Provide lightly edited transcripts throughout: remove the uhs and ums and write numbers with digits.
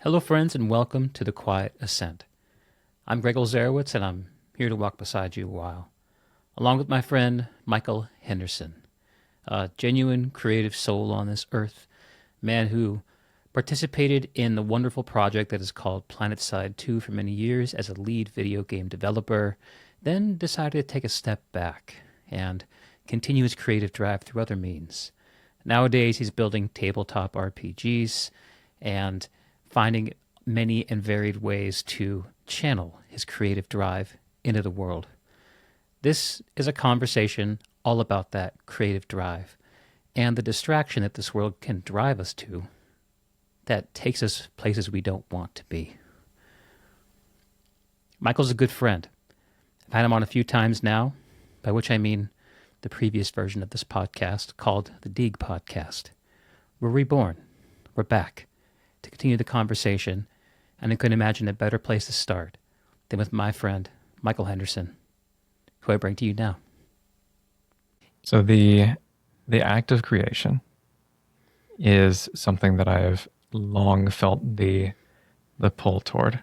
Hello, friends, and welcome to the Quiet Ascent. I'm Gregor Zarowitz, and I'm here to walk beside you a while, along with my friend Michael Henderson, a genuine creative soul on this earth, man who participated in the wonderful project that is called PlanetSide 2 for many years as a lead video game developer, then decided to take a step back and continue his creative drive through other means. Nowadays, he's building tabletop RPGs and finding many and varied ways to channel his creative drive into the world. This is a conversation all about that creative drive and the distraction that this world can drive us to that takes us places we don't want to be. Michael's a good friend. I've had him on a few times now, by which I mean the previous version of this podcast called the Deeg Podcast. We're reborn. We're back to continue the conversation, and I couldn't imagine a better place to start than with my friend, Michael Henderson, who I bring to you now. So the act of creation is something that I've long felt the pull toward.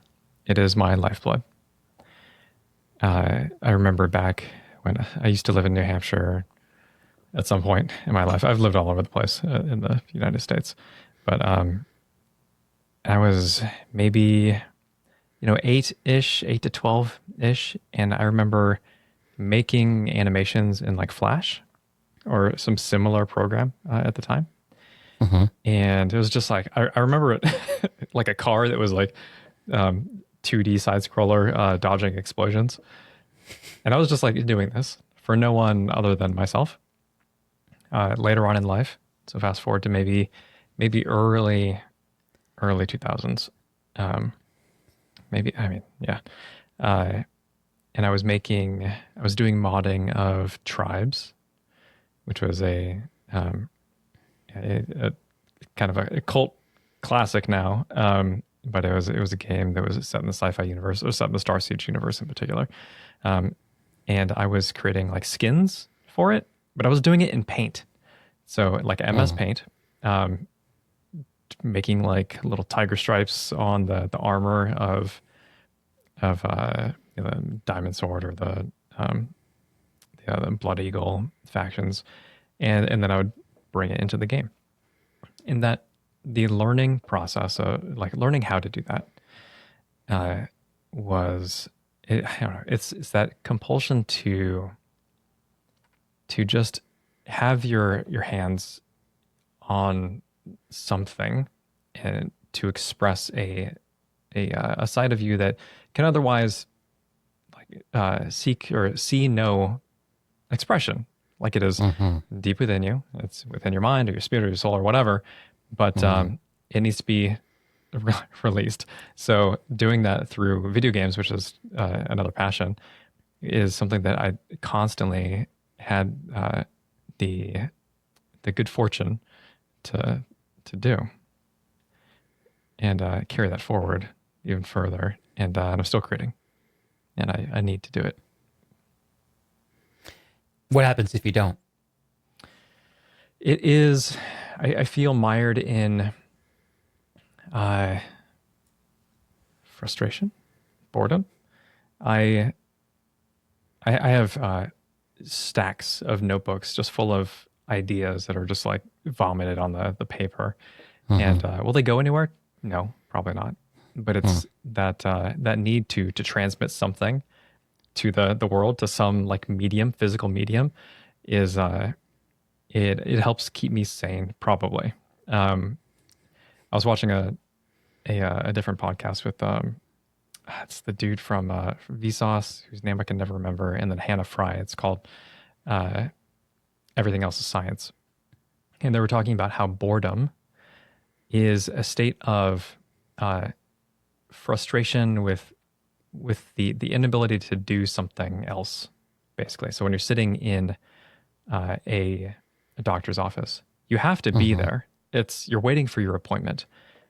It is my lifeblood. I remember back when I used to live in New Hampshire at some point in my life. I've lived all over the place in the United States, but I was maybe, 8-ish, 8 to 12-ish. And I remember making animations in like Flash or some similar program at the time. Mm-hmm. And it was just like, I remember it like a car that was like 2D side scroller dodging explosions. And I was just like doing this for no one other than myself later on in life. So fast forward to maybe early 2000s. And I was doing modding of Tribes, which was a kind of a cult classic now. But it was a game that was set in the sci-fi universe, or set in the Star Siege universe in particular. And I was creating like skins for it, but I was doing it in Paint. So like MS Paint, making like little tiger stripes on the armor of the Diamond Sword or the Blood Eagle factions, and then I would bring it into the game. And that the learning process, like learning how to do that, I don't know. It's that compulsion to just have your hands on something and to express a side of you that can otherwise like seek or see no expression, like it is deep within you. It's within your mind or your spirit or your soul or whatever, but it needs to be released. So doing that through video games, which is another passion, is something that I constantly had the good fortune to do, and carry that forward even further. And I'm still creating, and I need to do it. What happens if you don't? It is, I feel mired in frustration, boredom. I have stacks of notebooks just full of ideas that are just like vomited on the paper. And will they go anywhere? No, probably not. But it's that need to transmit something to the world, to some like medium, physical medium, is it helps keep me sane, probably. I was watching a different podcast with it's the dude from Vsauce, whose name I can never remember, and then Hannah Fry. It's called Everything Else is Science. And they were talking about how boredom is a state of frustration with the inability to do something else, basically. So when you're sitting in a doctor's office, you have to be there. You're waiting for your appointment,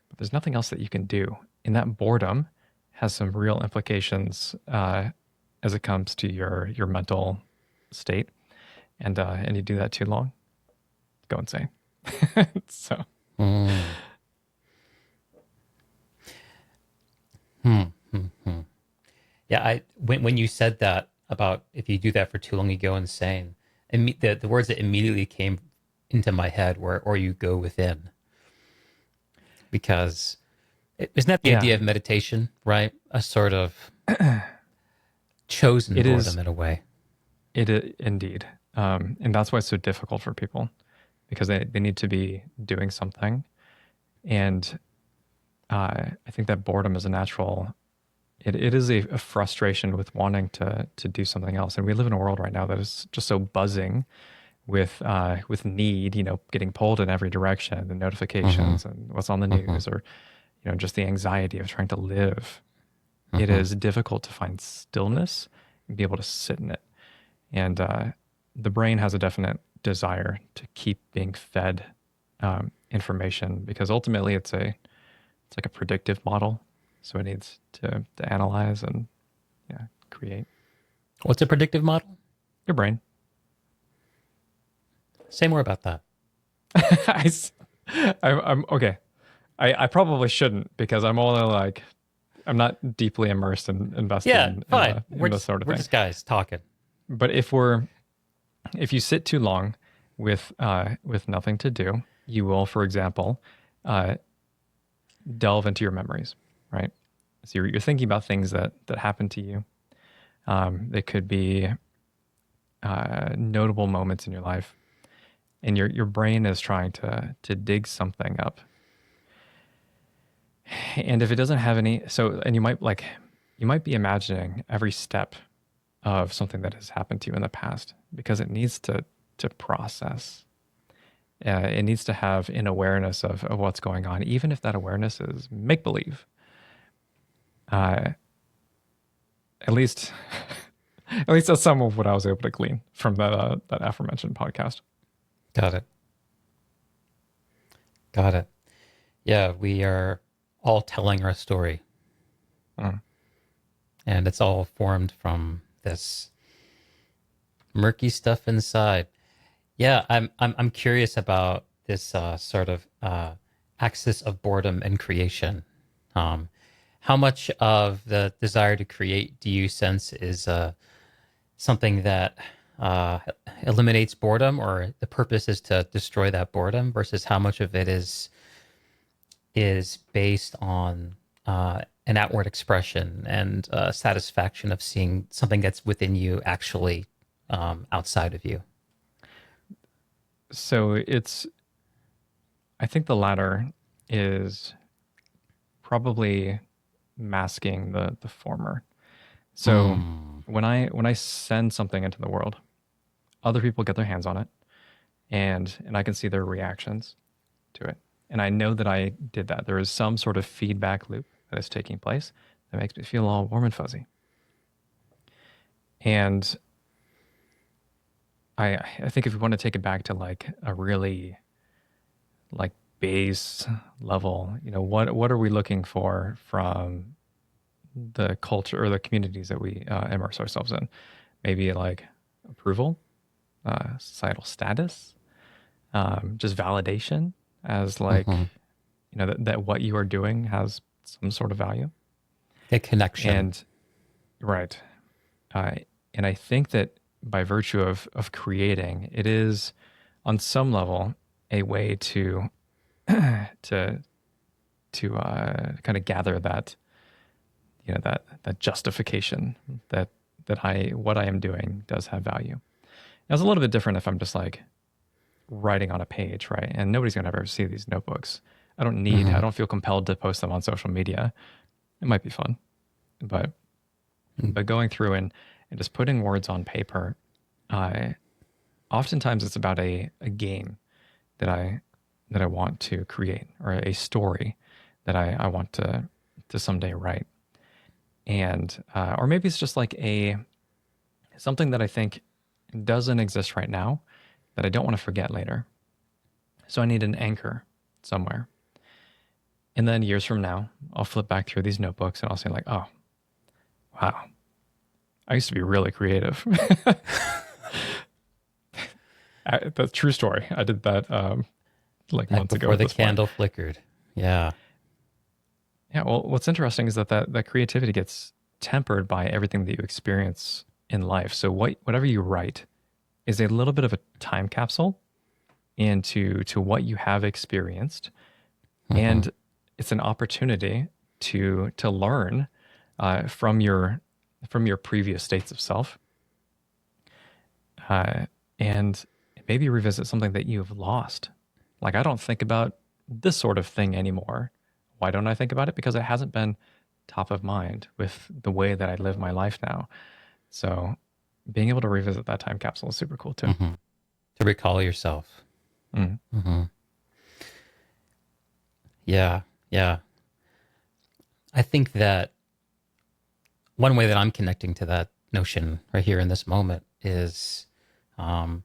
but there's nothing else that you can do. And that boredom has some real implications as it comes to your mental state. And you do that too long, go insane. So Yeah, when you said that about if you do that for too long, you go insane. And the words that immediately came into my head were "or you go within," because isn't that the Yeah, idea of meditation, right? A sort of chosen it is. boredom in a way. Indeed, and that's why it's so difficult for people because they need to be doing something, and I think that boredom is a natural. It is a frustration with wanting to do something else, and we live in a world right now that is just so buzzing with need, getting pulled in every direction, the Mm-hmm. notifications and what's on the Mm-hmm. news, or just the anxiety of trying to live. It Mm-hmm. is difficult to find stillness and be able to sit in it, and the brain has a definite desire to keep being fed information because ultimately it's like a predictive model, so it needs to analyze and yeah create What's a predictive model? your brain. Say more about that. I, s- I'm okay. I probably shouldn't because I'm only like I'm not deeply immersed and invested Yeah, in fine. the in this sort of We're thing. just guys talking. But if you sit too long with nothing to do, you will, for example, uh, delve into your memories, right? So you're thinking about things that happened to you. They could be notable moments in your life, and your brain is trying to dig something up. And if it doesn't have any, so and you might be imagining every step of something that has happened to you in the past because it needs to process. It needs to have an awareness of what's going on, even if that awareness is make believe. Uh, at least, at least that's some of what I was able to glean from that aforementioned podcast. Got it. Got it. Yeah, we are all telling our story, Mm. and it's all formed from this murky stuff inside. Yeah, I'm curious about this sort of axis of boredom and creation. Um, how much of the desire to create do you sense is something that uh, eliminates boredom, or the purpose is to destroy that boredom, versus how much of it is based on an outward expression and satisfaction of seeing something that's within you actually outside of you? So I think the latter is probably masking the former. So Mm. when I send something into the world, other people get their hands on it, and I can see their reactions to it, and I know that I did that. There is some sort of feedback loop that is taking place that makes me feel all warm and fuzzy, and I think if we want to take it back to like a really like base level, what are we looking for from the culture or the communities that we immerse ourselves in? Maybe like approval, societal status, just validation as like Hmm. that what you are doing has some sort of value. A connection. And right, uh, and I think that by virtue of creating, it is on some level a way to to kind of gather that that justification that I what I am doing does have value. Now, it's a little bit different if I'm just like writing on a page, right? And nobody's gonna ever see these notebooks. I Hmm. don't feel compelled to post them on social media. It might be fun, but going through and just putting words on paper, uh, oftentimes it's about a game that I want to create or a story that I want to someday write. And or maybe it's just like a something that I think doesn't exist right now that I don't want to forget later. So I need an anchor somewhere. And then years from now, I'll flip back through these notebooks and I'll say like, "Oh, wow. I used to be really creative." That's a true story. I did that like Back months ago before at the this point. candle flickered. Yeah. Yeah, well, what's interesting is that creativity gets tempered by everything that you experience in life. So whatever you write is a little bit of a time capsule into to what you have experienced, Mm-hmm. and it's an opportunity to learn from your previous states of self, and maybe revisit something that you've lost. Like, I don't think about this sort of thing anymore. Why don't I think about it? Because it hasn't been top of mind with the way that I live my life now. So being able to revisit that time capsule is super cool too. Mm-hmm. To recall yourself. Mm. Mm-hmm. Yeah, yeah. I think that one way that I'm connecting to that notion right here in this moment is, um,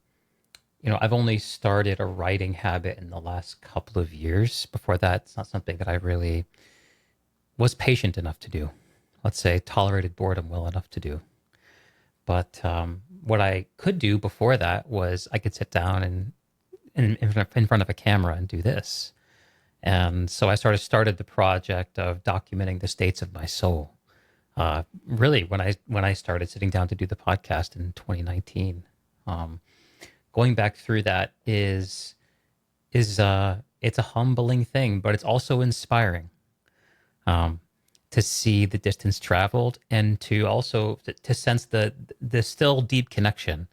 I've only started a writing habit in the last couple of years. Before that, it's not something that I really was patient enough to do. Let's say tolerated boredom well enough to do. But what I could do before that was I could sit down and in front of a camera and do this. And so I started the project of documenting the states of my soul. Really, when I started sitting down to do the podcast in 2019, going back through that is it's a humbling thing, but it's also inspiring. To see the distance traveled and to also to sense the still deep connection,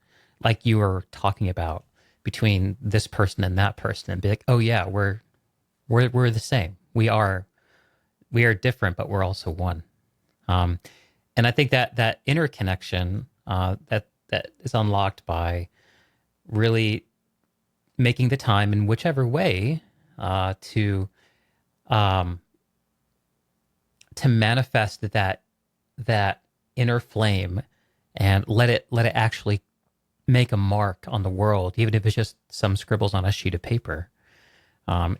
like you were talking about, between this person and that person, and be like, oh yeah, we're the same. We are different, but we're also one. Um, and I think that inner connection that is unlocked by really making the time in whichever way um, to manifest that inner flame and let it actually make a mark on the world, even if it's just some scribbles on a sheet of paper.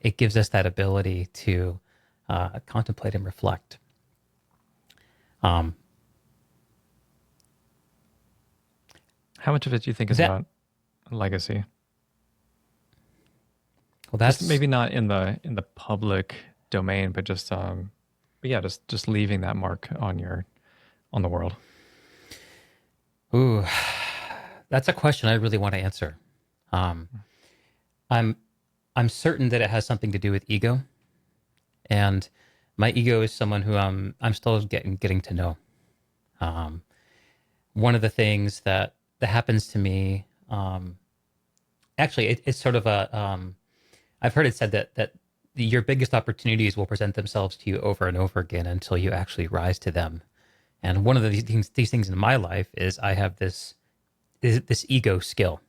It gives us that ability to contemplate and reflect. Um, How much of it do you think is that about legacy? well, Just that's maybe not in the public domain, but just but yeah, just leaving that mark on the world. ooh, that's a question I really want to answer. Um, I'm I'm certain that it has something to do with ego, and my ego is someone who I'm still getting to know. Um, One of the things that happens to me, actually, it's sort of a I've heard it said that your biggest opportunities will present themselves to you over and over again until you actually rise to them. And one of these things in my life is I have this ego skill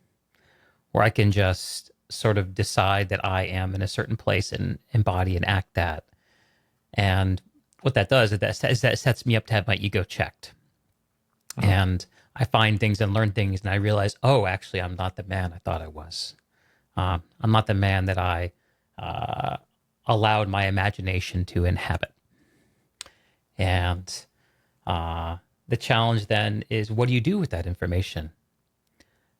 where I can just sort of decide that I am in a certain place and embody and act that. And what that does is that sets me up to have my ego checked. Uh-huh. And I find things and learn things, and I realize, oh, actually, I'm not the man I thought I was. I'm not the man that I uh, allowed my imagination to inhabit. And the challenge then is, what do you do with that information?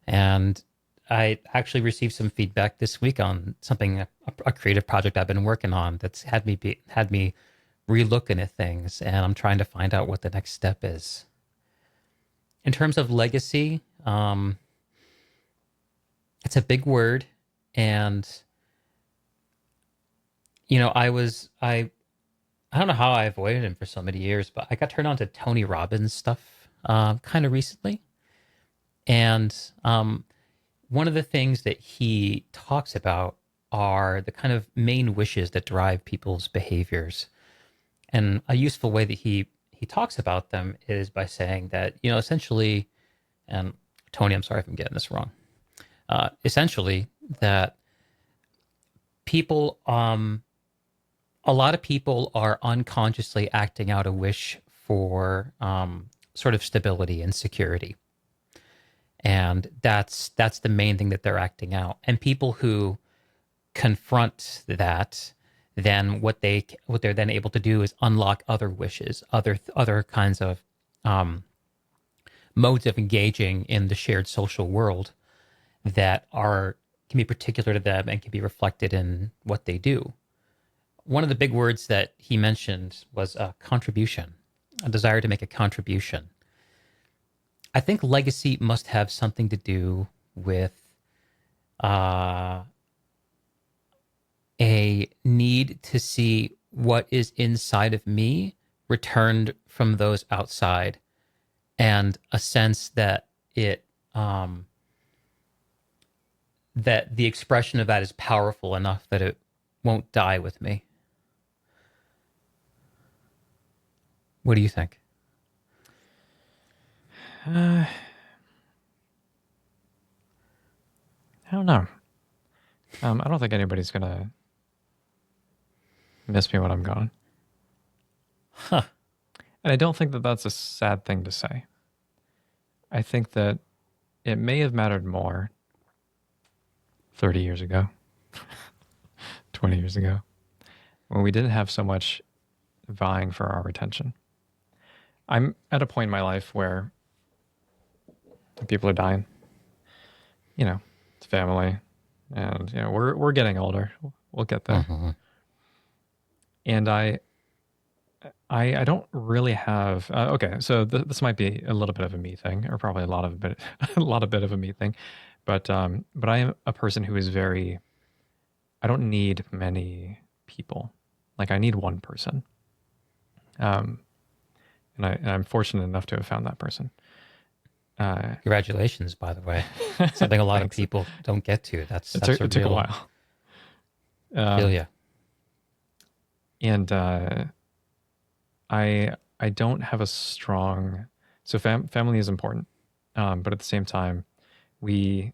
And I actually received some feedback this week on something, a creative project I've been working on that's had me re-looking at things, and I'm trying to find out what the next step is. In terms of legacy, it's a big word, and I don't know how I avoided him for so many years, but I got turned on to Tony Robbins stuff kind of recently, and one of the things that he talks about are the kind of main wishes that drive people's behaviors. And a useful way that he talks about them is by saying that, essentially, and Tony, I'm sorry if I'm getting this wrong, essentially that people, a lot of people are unconsciously acting out a wish for sort of stability and security. And that's the main thing that they're acting out. And people who confront that, then what they're then able to do is unlock other wishes, other kinds of modes of engaging in the shared social world that can be particular to them and can be reflected in what they do. One of the big words that he mentioned was contribution. a desire to make a contribution. I think legacy must have something to do with uh, a need to see what is inside of me returned from those outside, and a sense that it that the expression of that is powerful enough that it won't die with me. What do you think? I don't know. I don't think anybody's gonna miss me when I'm gone. Huh. And I don't think that that's a sad thing to say. I think that it may have mattered more 30 years ago, 20 years ago, when we didn't have so much vying for our attention. I'm at a point in my life where people are dying. You know, it's family, and you know we're getting older. We'll get there. Mm-hmm. And I don't really have. Okay, so this might be a little bit of a me thing, or probably a lot of a bit of a me thing, but I am a person who is very. I don't need many people. Like I need one person. And I'm fortunate enough to have found that person. Congratulations, by the way. Something a lot of Thanks. people don't get to. It took a while. Feel ya. And I don't have a strong. So family is important, but at the same time, I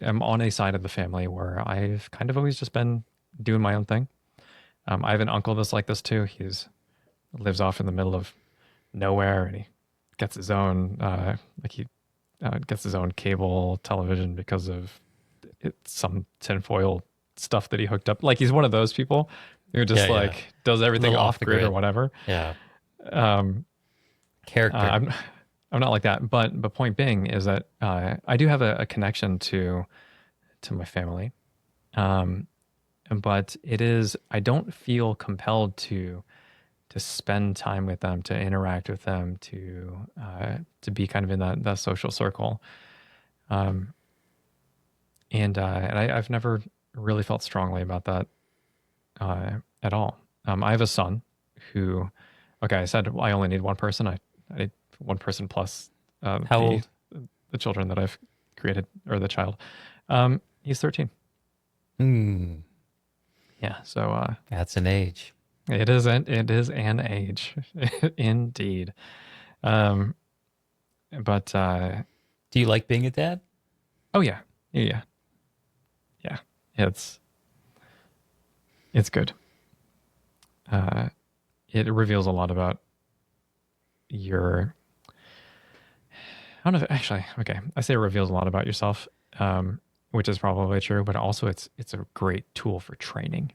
am on a side of the family where I've kind of always just been doing my own thing. I have an uncle that's like this too. Lives off in the middle of nowhere, and he gets his own gets his own cable television because of some tinfoil stuff that he hooked up. Like he's one of those people who just does everything off grid or whatever. Yeah. Character. I'm not like that. But point being is that I do have a connection to my family, but I don't feel compelled to spend time with them, to interact with them, to be kind of in that social circle. And I've never really felt strongly about that at all. I have a son who, okay, I said I only need one person. I need one person plus How old? The children that I've created, or the child. He's 13. Yeah, so That's an age. It is an age, indeed. But do you like being a dad? Oh yeah. It's good. It reveals a lot about your. I don't know if actually. Okay, I say it reveals a lot about yourself, which is probably true. But also, it's a great tool for training.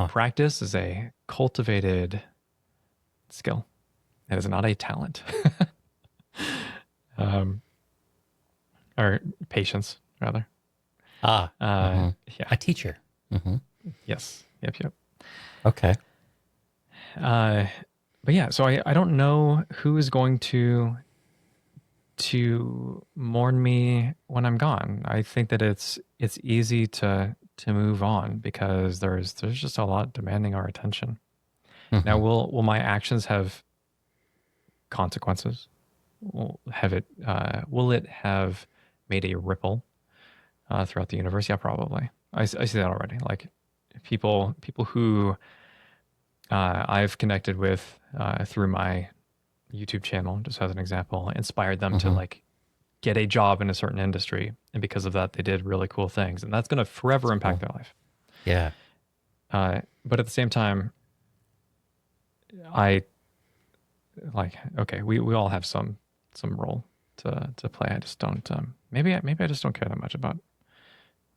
Practice is a cultivated skill. It is not a talent. Or patience, rather. Yeah. Yeah. A teacher. Mm-hmm. Yes. Yep. Okay. But yeah, so I don't know who is going to mourn me when I'm gone. I think that it's easy to move on because there's just a lot demanding our attention. Mm-hmm. Now, will my actions have consequences? Will it have made a ripple throughout the universe? Yeah, probably. I see that already. Like people who I've connected with through my YouTube channel, just as an example, inspired them to like get a job in a certain industry, and because of that, they did really cool things, and that's going to forever impact their life. Yeah. But at the same time, I like, okay, we all have some role to play. I just don't. Maybe I just don't care that much about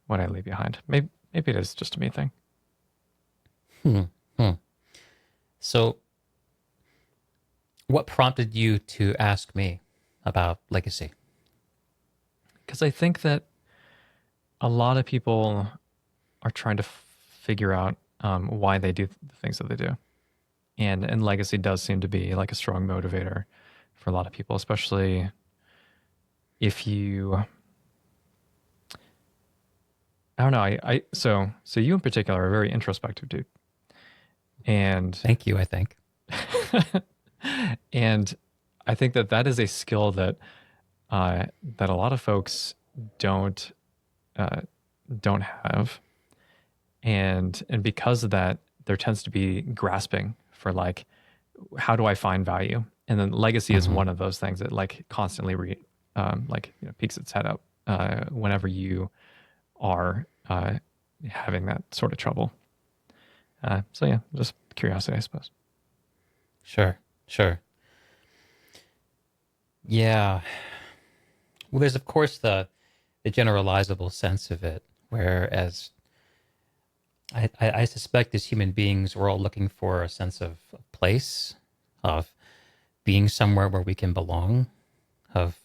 what I leave behind. Maybe it is just a me thing. So, what prompted you to ask me about legacy? Because I think that a lot of people are trying to figure out why they do the things that they do. And legacy does seem to be like a strong motivator for a lot of people, especially if you, I don't know. So you in particular are a very introspective dude. And, Thank you, I think. and I think that that is a skill that, that a lot of folks don't, uh, don't have. And because of that, there tends to be grasping for like, how do I find value? And then legacy is Hmm. one of those things that like constantly peeks its head up whenever you are having that sort of trouble. So yeah, just curiosity, I suppose. Sure, sure. Yeah. Well, there's of course the generalizable sense of it, whereas I suspect as human beings, we're all looking for a sense of place, of being somewhere where we can belong, of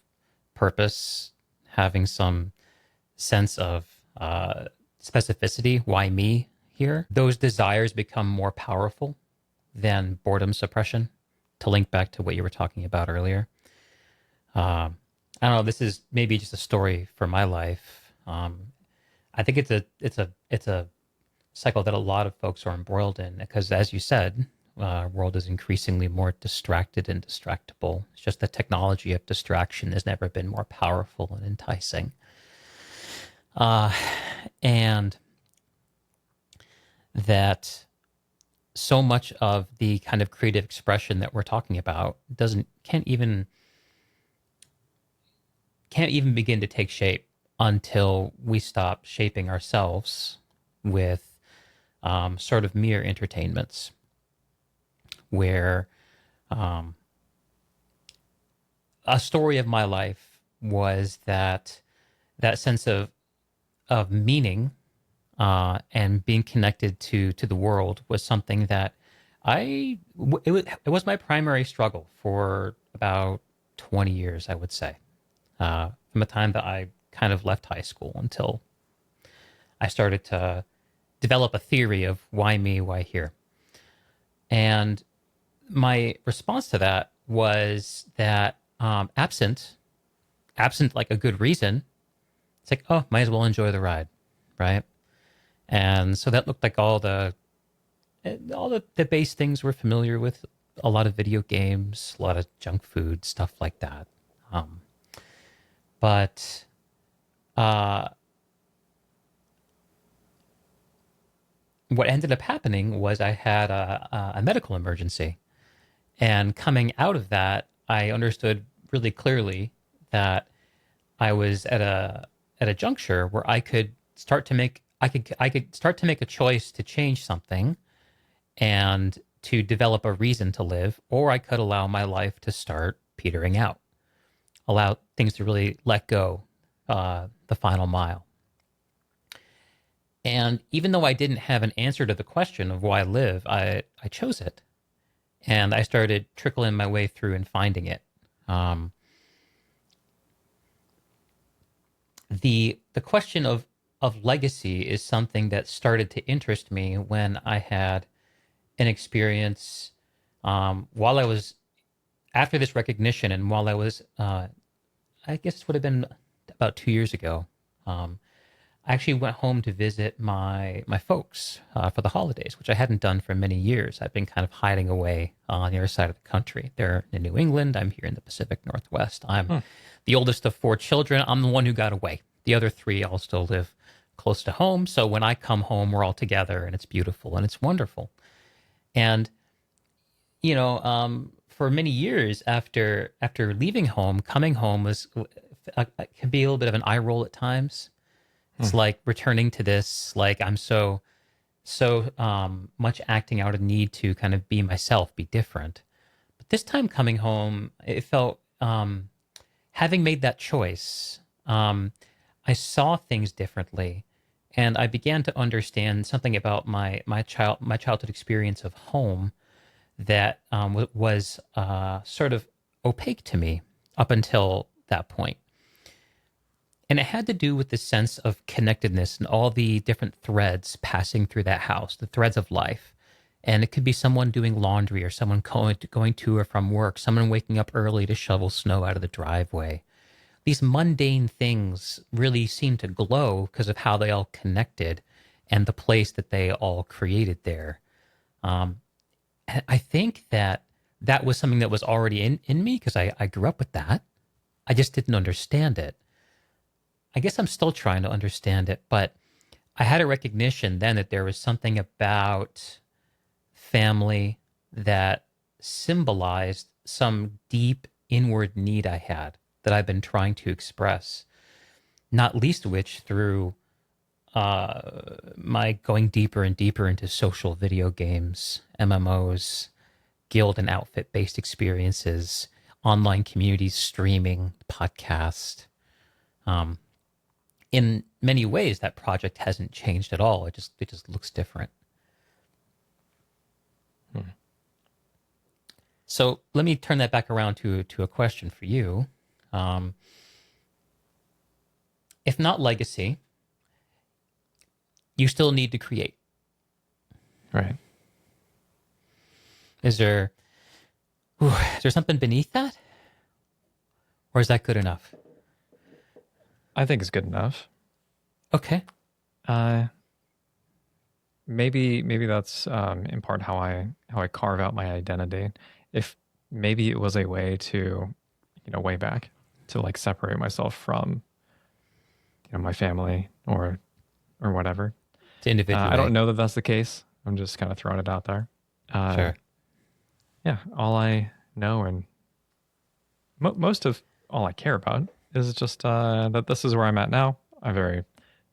purpose, having some sense of specificity. Why me here? Those desires become more powerful than boredom suppression, to link back to what you were talking about earlier. I don't know. This is maybe just a story for my life. I think it's a cycle that a lot of folks are embroiled in because, as you said, world is increasingly more distracted and distractible. It's just the technology of distraction has never been more powerful and enticing. Uh, and that so much of the kind of creative expression that we're talking about can't even begin to take shape until we stop shaping ourselves with sort of mere entertainments where a story of my life was that sense of meaning and being connected to the world was something that it was my primary struggle for about 20 years, I would say, from the time that I kind of left high school until I started to develop a theory of why me, why here. And my response to that was that absent like a good reason, it's like, oh, might as well enjoy the ride, right? And so that looked like all the base things we're familiar with, a lot of video games, a lot of junk food, stuff like that. Um, but uh, what ended up happening was I had a medical emergency. And coming out of that, I understood really clearly that I was at a juncture where I could start to make a choice to change something and to develop a reason to live, or I could allow my life to start petering out, allow things to really let go the final mile. And even though I didn't have an answer to the question of why live, I chose it. And I started trickling my way through and finding it. Um, the question of legacy is something that started to interest me when I had an experience while I was after this recognition, and while I was, I guess it would have been about 2 years ago. Um, I actually went home to visit my folks for the holidays, which I hadn't done for many years. I've been kind of hiding away on the other side of the country. They're in New England. I'm here in the Pacific Northwest. I'm the oldest of four children. I'm the one who got away. The other three all still live close to home. So when I come home, we're all together, and it's beautiful and it's wonderful. And for many years after leaving home, coming home can be a little bit of an eye roll at times. It's like returning to this, like I'm so much acting out a need to kind of be myself, be different. But this time coming home, it felt having made that choice, I saw things differently, and I began to understand something about my childhood experience of home that was sort of opaque to me up until that point. And it had to do with this sense of connectedness and all the different threads passing through that house, the threads of life. And it could be someone doing laundry or someone going to or from work, someone waking up early to shovel snow out of the driveway. These mundane things really seem to glow because of how they all connected and the place that they all created there. Um, I think that that was something that was already in me because I grew up with that. I just didn't understand it. I guess I'm still trying to understand it, but I had a recognition then that there was something about family that symbolized some deep inward need I had that I've been trying to express, not least which through my going deeper and deeper into social video games, MMOs, guild and outfit based experiences, online communities, streaming, podcast. Um, in many ways, that project hasn't changed at all. It just looks different. So let me turn that back around to a question for you. Um, if not legacy, you still need to create. Right. Is there something beneath that, or is that good enough? I think it's good enough. Okay. Maybe that's in part how I carve out my identity. If maybe it was a way to, way back to like separate myself from, my family or whatever. To individuate. I don't know that that's the case. I'm just kind of throwing it out there. Sure. Yeah, all I know and most of all I care about is just that this is where I'm at now. I'm very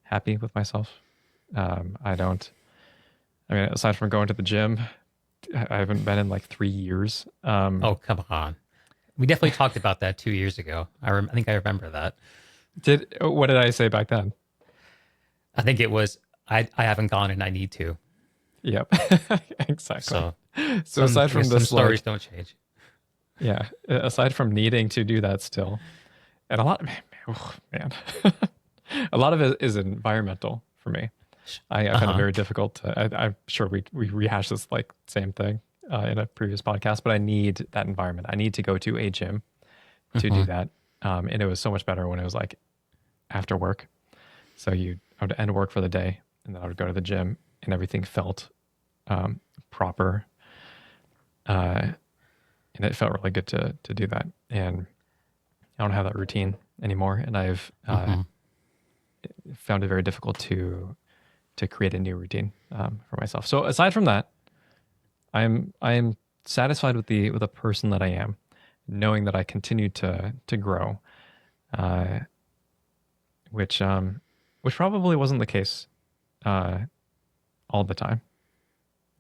happy with myself. I mean, aside from going to the gym, I haven't been in like 3 years. Oh, come on. We definitely talked about that 2 years ago. I think I remember that. What did I say back then? I think it was, I haven't gone and I need to. Yep, exactly. So aside from some this, stories don't change. Yeah, aside from needing to do that still, and a lot, man, a lot of it is environmental for me. I find it very difficult. I'm sure we rehash this like same thing in a previous podcast, but I need that environment. I need to go to a gym to do that, and it was so much better when it was like after work. So I would end work for the day, and then I would go to the gym, and everything felt proper, and it felt really good to do that. And I don't have that routine anymore, and I've found it very difficult to create a new routine for myself. So aside from that, I am satisfied with the person that I am, knowing that I continue to grow, which probably wasn't the case all the time.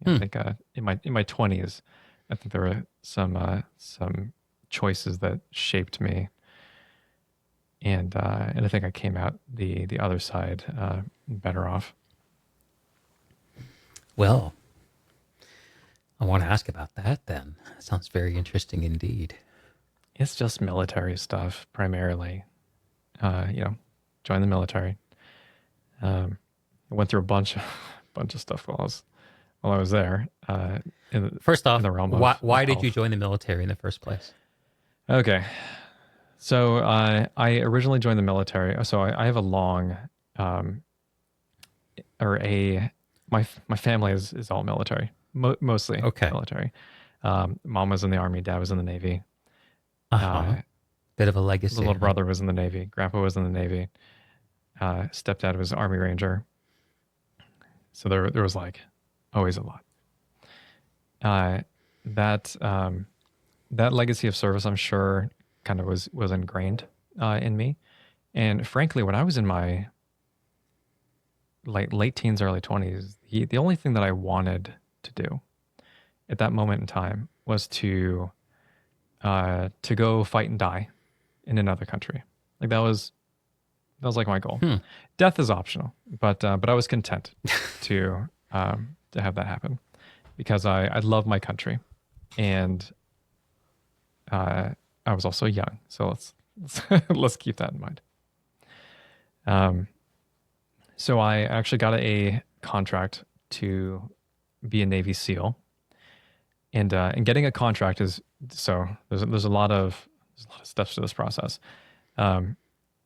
I think in my 20s, I think there were some choices that shaped me, and I think I came out the other side better off. Well, I want to ask about that then. That sounds very interesting indeed. It's just military stuff primarily. Joined the military. I went through a bunch of stuff while I was there. First off, in the realm why of did you health. join the military in the first place? Okay, so I originally joined the military. So I have a long, my family is all military, mostly military. Mom was in the Army, dad was in the Navy. Bit of a legacy. The little brother was in the Navy, grandpa was in the Navy. Stepdad was Army Ranger. So there was like always a lot. That legacy of service, I'm sure, kind of was ingrained in me. And frankly, when I was in my late teens, early 20s, the only thing that I wanted to do at that moment in time was to go fight and die in another country. Like that was like my goal. Death is optional, but I was content to have that happen because I love my country, and I was also young. So let's keep that in mind. So I actually got a contract to be a Navy SEAL, and getting a contract is so there's a lot of steps to this process.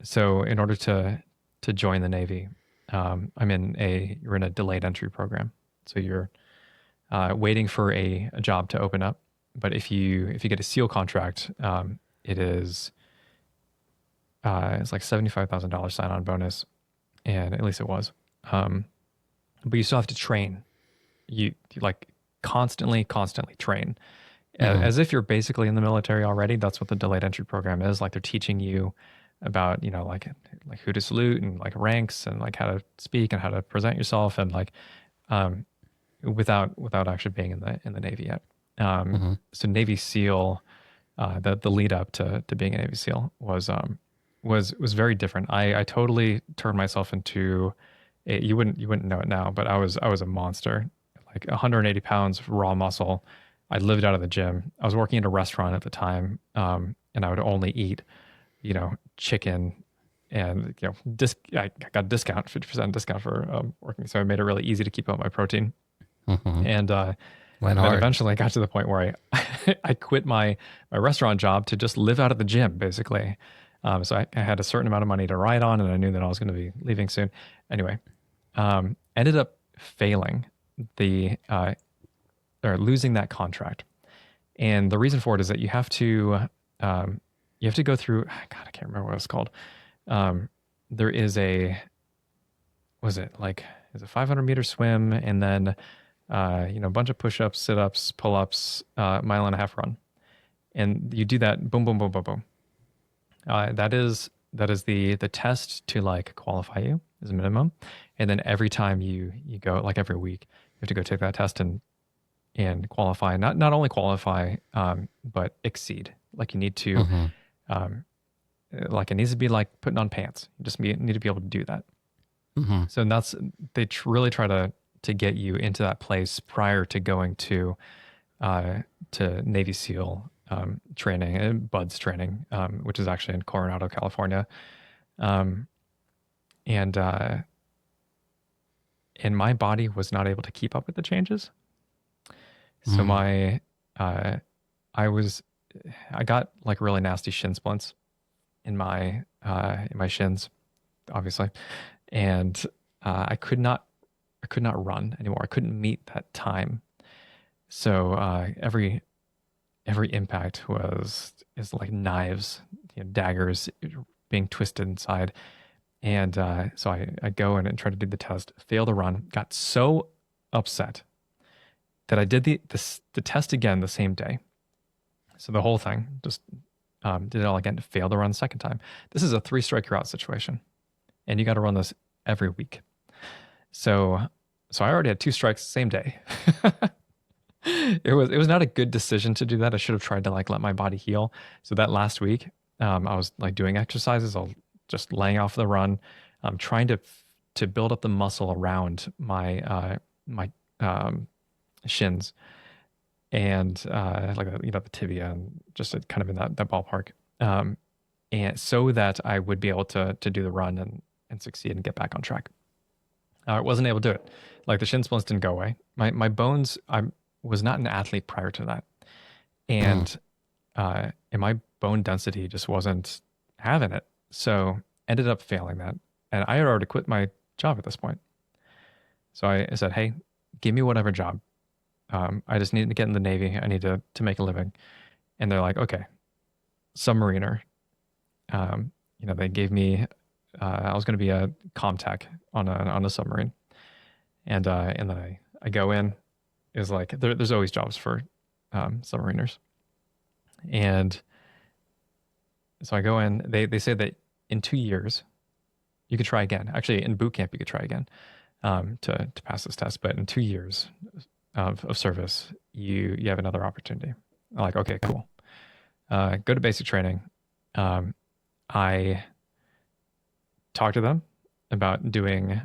So in order to join the Navy, you're in a delayed entry program. So you're waiting for a job to open up. But if you get a SEAL contract, it's like $75,000 sign-on bonus, and at least it was. But you still have to train. You like constantly train, as if you're basically in the military already. That's what the delayed entry program is. Like they're teaching you about, like who to salute and like ranks and like how to speak and how to present yourself, and like without actually being in the Navy yet. So Navy SEAL, the lead up to being a Navy SEAL was very different. I totally turned myself into you wouldn't know it now, but I was a monster, like 180 pounds of raw muscle. I lived out of the gym. I was working at a restaurant at the time, and I would only eat, chicken, and I got a discount, 50% discount for working, so I made it really easy to keep up my protein. And Went then hard. eventually I got to the point where I quit my restaurant job to just live out of the gym, basically. So I had a certain amount of money to ride on, and I knew that I was going to be leaving soon. Anyway, ended up failing or losing that contract. And the reason for it is that you have to go through, God, I can't remember what it's called. There is a 500-meter swim, and then a bunch of push-ups, sit-ups, pull-ups, mile-and-a-half run. And you do that, boom, boom, boom, boom, boom. That is the test to like qualify you as a minimum. And then every time you go, like every week, you have to go take that test and qualify. Not only qualify, but exceed. Like you need to, like it needs to be like putting on pants. You just need to be able to do that. So they really try to get you into that place prior to going to Navy SEAL training and BUDS training, which is actually in Coronado, California. And my body was not able to keep up with the changes. So I got like really nasty shin splints in my shins, obviously. And I could not run anymore. I couldn't meet that time. So every impact is like knives, daggers being twisted inside. And so I go in and try to do the test, fail the run, got so upset that I did the test again the same day. So the whole thing, just did it all again to fail the run the second time. This is a 3-strike you're out situation, and you got to run this every week. So I already had 2 strikes the same day. It was not a good decision to do that. I should have tried to like let my body heal. So that last week, I was like doing exercises. I was just laying off the run, trying to build up the muscle around my shins, and like the tibia, and just kind of in that ballpark, and so that I would be able to do the run and succeed and get back on track. I wasn't able to do it. Like the shin splints didn't go away. My bones, I was not an athlete prior to that, and my bone density just wasn't having it. So ended up failing that, and I had already quit my job at this point. So I said, "Hey, give me whatever job. I just need to get in the Navy. I need to make a living." And they're like, "Okay, submariner." They gave me. I was going to be a comm tech on a submarine, and then I go in. Is like there's always jobs for submariners, and so I go in. They say that in 2 years you could try again. Actually, in boot camp you could try again to pass this test. But in 2 years of service, you have another opportunity. I'm like, okay, cool. Go to basic training. I talked to them about doing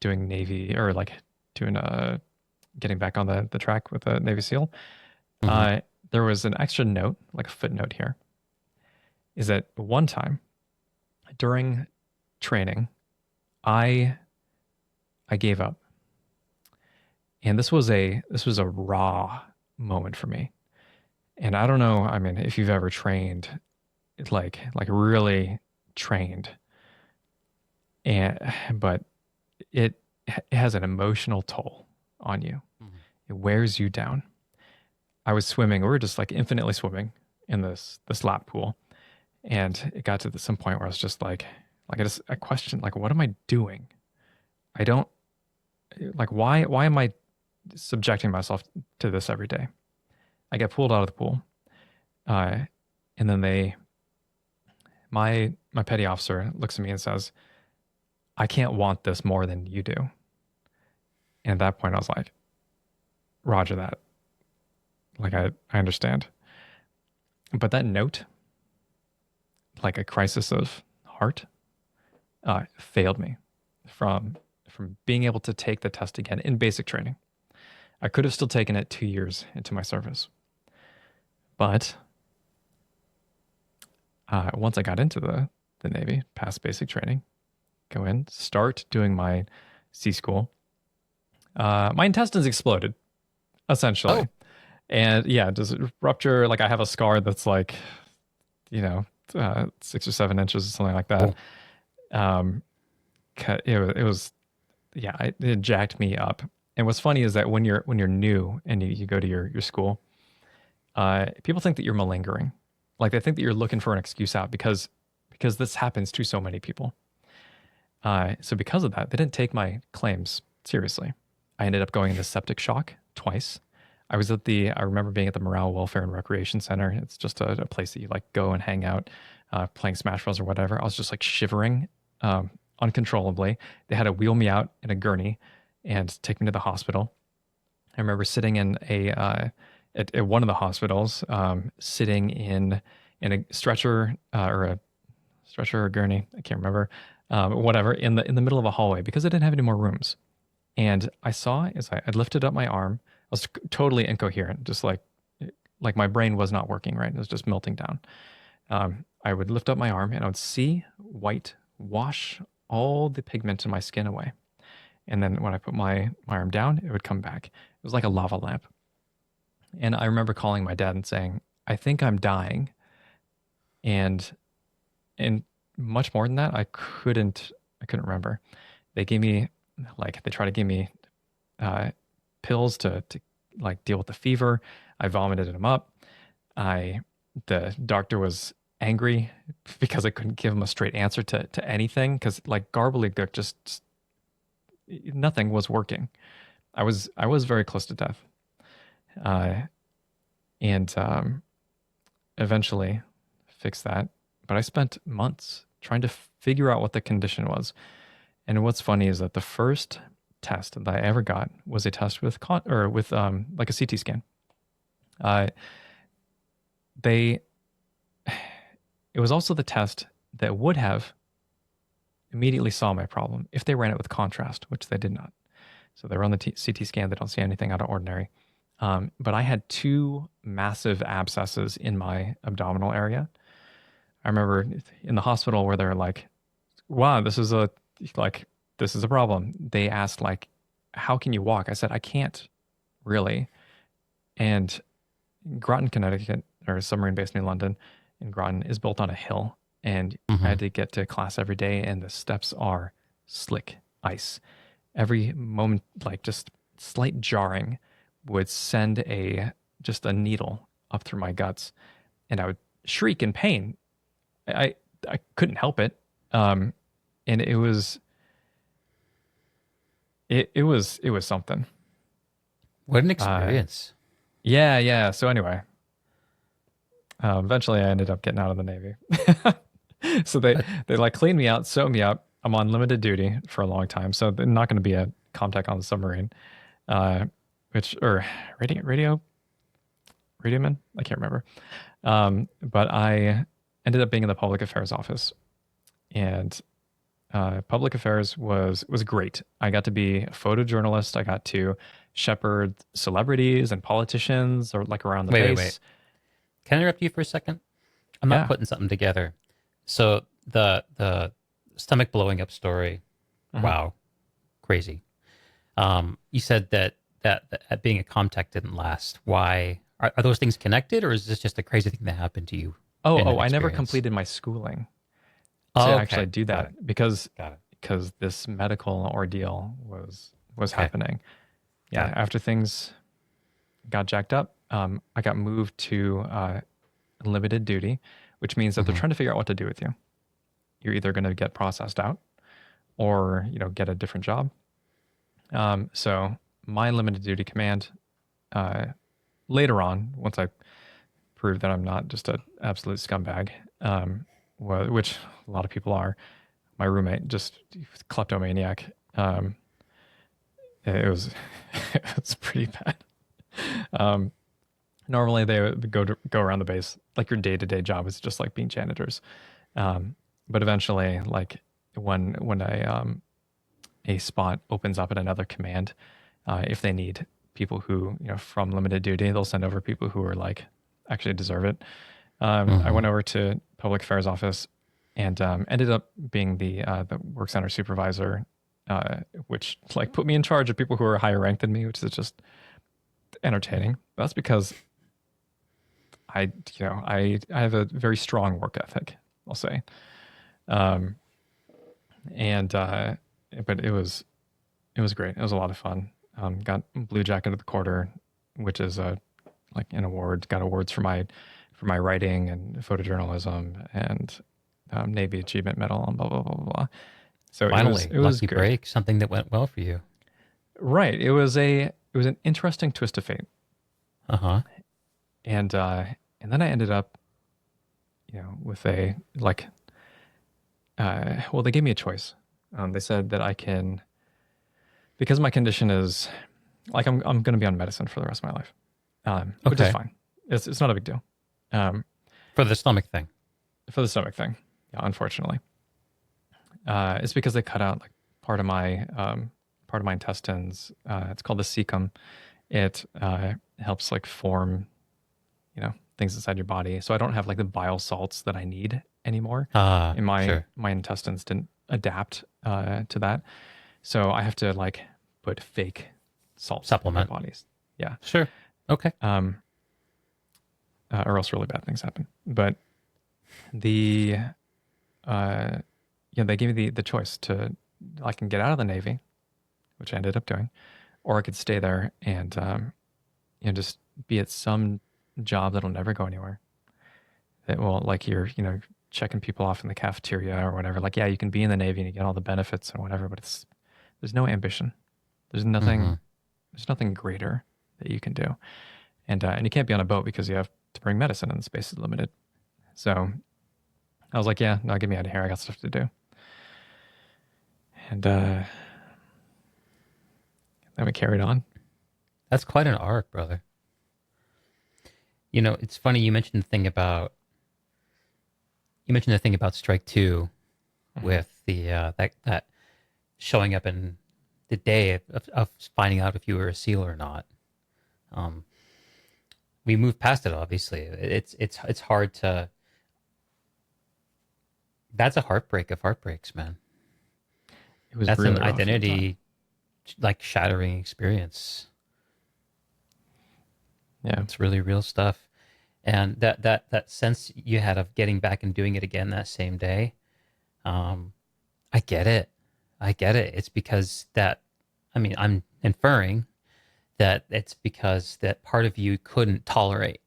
Navy, or like doing getting back on the track with a Navy SEAL. There was an extra note, like a footnote here, is that one time during training, I gave up. And this was a raw moment for me. And I don't know, I mean, if you've ever trained, like really trained, and but it, it has an emotional toll on you. Mhm. It wears you down. I was swimming, we were just like infinitely swimming in this lap pool. And it got to some point where I was just I questioned, like, what am I doing? I don't like, why am I subjecting myself to this every day? I get pulled out of the pool. Uh, and then my petty officer looks at me and says, I can't want this more than you do. And at that point I was like, Roger that. Like I understand. But that note, like a crisis of heart, failed me from being able to take the test again in basic training. I could have still taken it 2 years into my service. But once I got into the Navy, past basic training, go in, start doing my sea school, my intestines exploded, Oh, essentially. And yeah, just rupture. Like I have a scar that's like, you know, 6 or 7 inches or something like that. oh. Um, it was yeah, it jacked me up. And what's funny is that when you're new and you go to your school, people think that you're malingering. Like they think that you're looking for an excuse out because this happens to so many people. So because of that, they didn't take my claims seriously. I ended up going into septic shock twice. I remember being at the Morale, Welfare, and Recreation Center. It's just a place that you like go and hang out, playing Smash Bros. Or whatever. I was just like shivering uncontrollably. They had to wheel me out in a gurney and take me to the hospital. I remember sitting in at one of the hospitals, sitting in a stretcher or a stretcher or gurney, I can't remember, whatever, in the middle of a hallway because I didn't have any more rooms. And I saw as I lifted up my arm, I was totally incoherent, just like my brain was not working right. It was just melting down. I would lift up my arm and I would see white wash all the pigment in my skin away. And then when I put my arm down, it would come back. It was like a lava lamp. And I remember calling my dad and saying, I think I'm dying. And and much more than that, I couldn't remember. They gave me they try to give me uh, pills to like deal with the fever. I vomited them up. I The doctor was angry because I couldn't give him a straight answer to anything because like gobbledygook just nothing was working. I was very close to death, uh, and eventually fixed that. But I spent months trying to figure out what the condition was. And what's funny is that the first test that I ever got was a test with like a CT scan. Uh, they it was also the test that would have immediately saw my problem if they ran it with contrast, which they did not. So they run the CT scan, they don't see anything out of ordinary. But I had two massive abscesses in my abdominal area. I remember in the hospital where they're like, "Wow, this is a problem." They asked like, "How can you walk?" I said, "I can't really." And Groton, Connecticut, or submarine based in London, in Groton, is built on a hill, and I Hmm. had to get to class every day, and the steps are slick ice. Every moment, like just slight jarring, would send just a needle up through my guts, and I would shriek in pain. I I couldn't help it, and it was something. What an Uh, experience. yeah. So anyway, eventually I ended up getting out of the Navy. So they But they like cleaned me out, sewed me up. I'm on limited duty for a long time, so they're not going to be a contact on the submarine, uh, which or radioman. I can't remember. But I ended up being in the public affairs office, and public affairs was great. I got to be a photojournalist. I got to shepherd celebrities and politicians or like around the wait. base. Can I interrupt you for a second? I'm not Yeah. putting something together. So the stomach blowing up story. Mhm. Wow, crazy. You said that that being a ComTech didn't last. Why are those things connected, or is this just a crazy thing that happened to you in Oh, an I never experience? completed my schooling to Oh, actually okay, do got that it, because got it. this medical ordeal was Okay, happening. got Yeah, it. after things got jacked up, I got moved to limited duty, which means that they're Hmm. trying to figure out what to do with you. You're either going to get processed out or get a different job. So my limited duty command uh, later on, once I proved that I'm not just an absolute scumbag, which a lot of people are, my roommate just kleptomaniac. It was it was pretty bad. Um, Normally they would go around the base like your day to day job is just like being janitors. But eventually, like when a spot opens up at another command, if they need people who from limited duty, they'll send over people who are like actually deserve it. I Hmm. went over to public affairs office and ended up being the work center supervisor, which like put me in charge of people who are higher ranked than me, which is just entertaining. That's because I have a very strong work ethic, I'll say. Um, and but it was great. It was a lot of fun. Got Blue Jacket of the Quarter, which is like an award. Got awards for my writing and photojournalism and Navy Achievement Medal and blah blah blah blah. So Finally, it was lucky good. break, something that went well for you. Right. It was an interesting twist of fate, Uh huh. and then I ended up with a like well they gave me a choice. They said that I can, because my condition is like I'm going to be on medicine for the rest of my life, which is Okay, fine. It's not a big deal. Um, for the stomach thing. for the stomach thing, yeah, unfortunately, it's because they cut out like part of my intestines. It's called the cecum. It helps like form things inside your body. So I don't have like the bile salts that I need anymore. Ah, And sure. my intestines didn't adapt to that. So I have to like put fake salt in my Supplement. bodies. Yeah. Sure. Okay. Um, or else really bad things happen. But the they gave me the choice to I can get out of the Navy, which I ended up doing, or I could stay there and just be at some job that'll never go anywhere. That will like you're checking people off in the cafeteria or whatever. Like yeah, you can be in the Navy and you get all the benefits and whatever, but there's no ambition. There's Hmm. nothing greater that you can do, and you can't be on a boat because you have to bring medicine and the space is limited. So I was like, yeah, no, get me out of here. I got stuff to do. And then we carried on. That's quite an arc, brother. It's funny you mentioned the thing about Strike Two Mhm. with the that showing up in the day of finding out if you were a SEAL or not. Um, we moved past it. Obviously, it's hard to. That's a heartbreak of heartbreaks, man. It was That's an really rough at the time. identity like shattering experience. Yeah. It's really real stuff. And that sense you had of getting back and doing it again that same day, um, I get it. I get it. It's because I mean, I'm inferring that it's because that part of you couldn't tolerate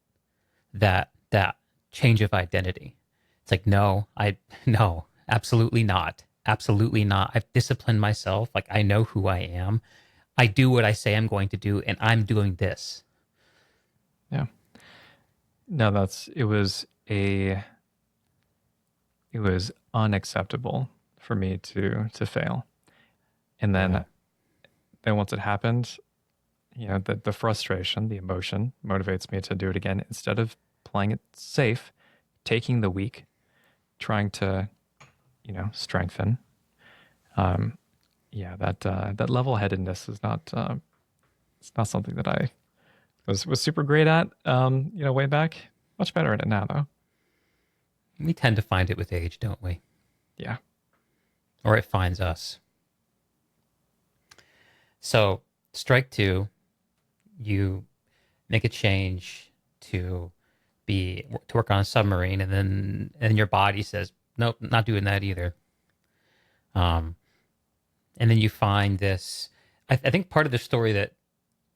that change of identity. It's like, no, no, absolutely not. Absolutely not. I've disciplined myself. Like, I know who I am. I do what I say I'm going to do, and I'm doing this. Yeah. No, it was unacceptable for me to fail. And Yeah. then once it happened, the frustration, the emotion motivates me to do it again instead of playing it safe, taking the weak, trying to, strengthen. Um, yeah, that level-headedness is not it's not something that I was super great at way back. Much better at it now though. We tend to find it with age, don't we? Yeah. Or it finds us. So, strike two. you make a change to to work on a submarine, and your body says, nope, not doing that either. Um, and then you find this. I think part of the story that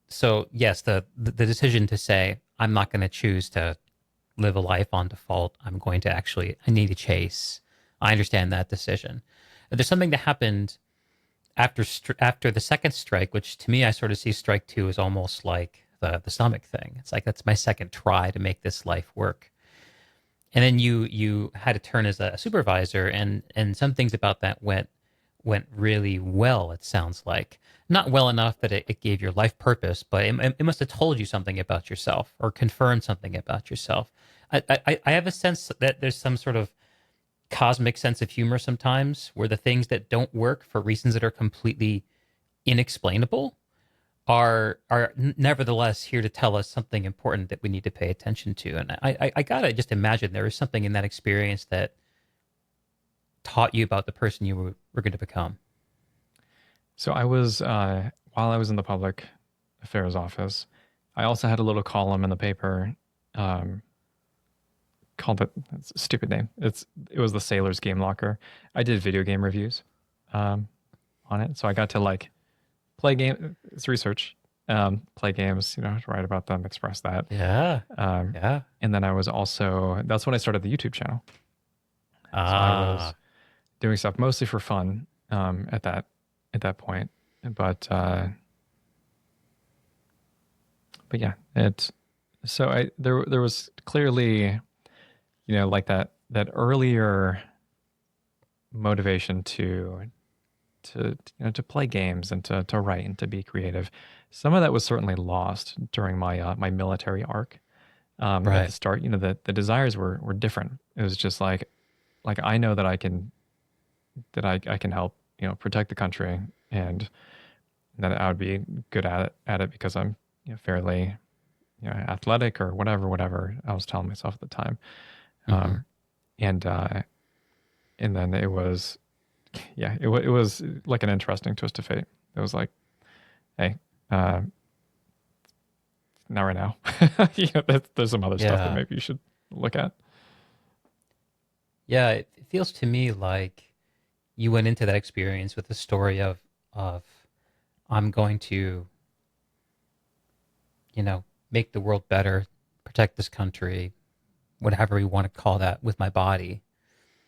so yes, the decision to say I'm not going to choose to live a life on default. I'm going to I need to chase. I understand that decision. But there's something that happened after the second strike, which to me I sort of see strike two as almost like the stomach thing. It's like that's my second try to make this life work. And then you had to turn as a supervisor, and some things about that went really well. It sounds like not well enough that it gave your life purpose, but it must have told you something about yourself or confirmed something about yourself. I have a sense that there's some sort of cosmic sense of humor sometimes where the things that don't work for reasons that are completely inexplainable are nevertheless here to tell us something important that we need to pay attention to. And I gotta just imagine there is something in that experience that taught you about the person you were going to become. So I was, while I was in the public affairs office, I also had a little column in the paper um, called it's a stupid name. It was the Sailor's Game Locker. I did video game reviews um, on it, so I got to like play game. It's research, play games. Write about them, express that. Yeah, Um, yeah. and then I was also that's when I started the YouTube channel. So I was Ah, doing stuff mostly for fun at that point, but but yeah, it. So there was clearly like that earlier motivation to play games and to write and to be creative. Some of that was certainly lost during my military arc. At the right. start, the desires were different. It was just like I know that I can help protect the country, and that I would be good at it because I'm fairly athletic or whatever I was telling myself at the time. Hmm. Um, and then it was it was like an interesting twist of fate. It was like, hey, uh, not right now. There's some other stuff that Yeah, maybe you should look at. yeah. It feels to me like you went into that experience with the story of I'm going to make the world better, protect this country, whatever you want to call that, with my body.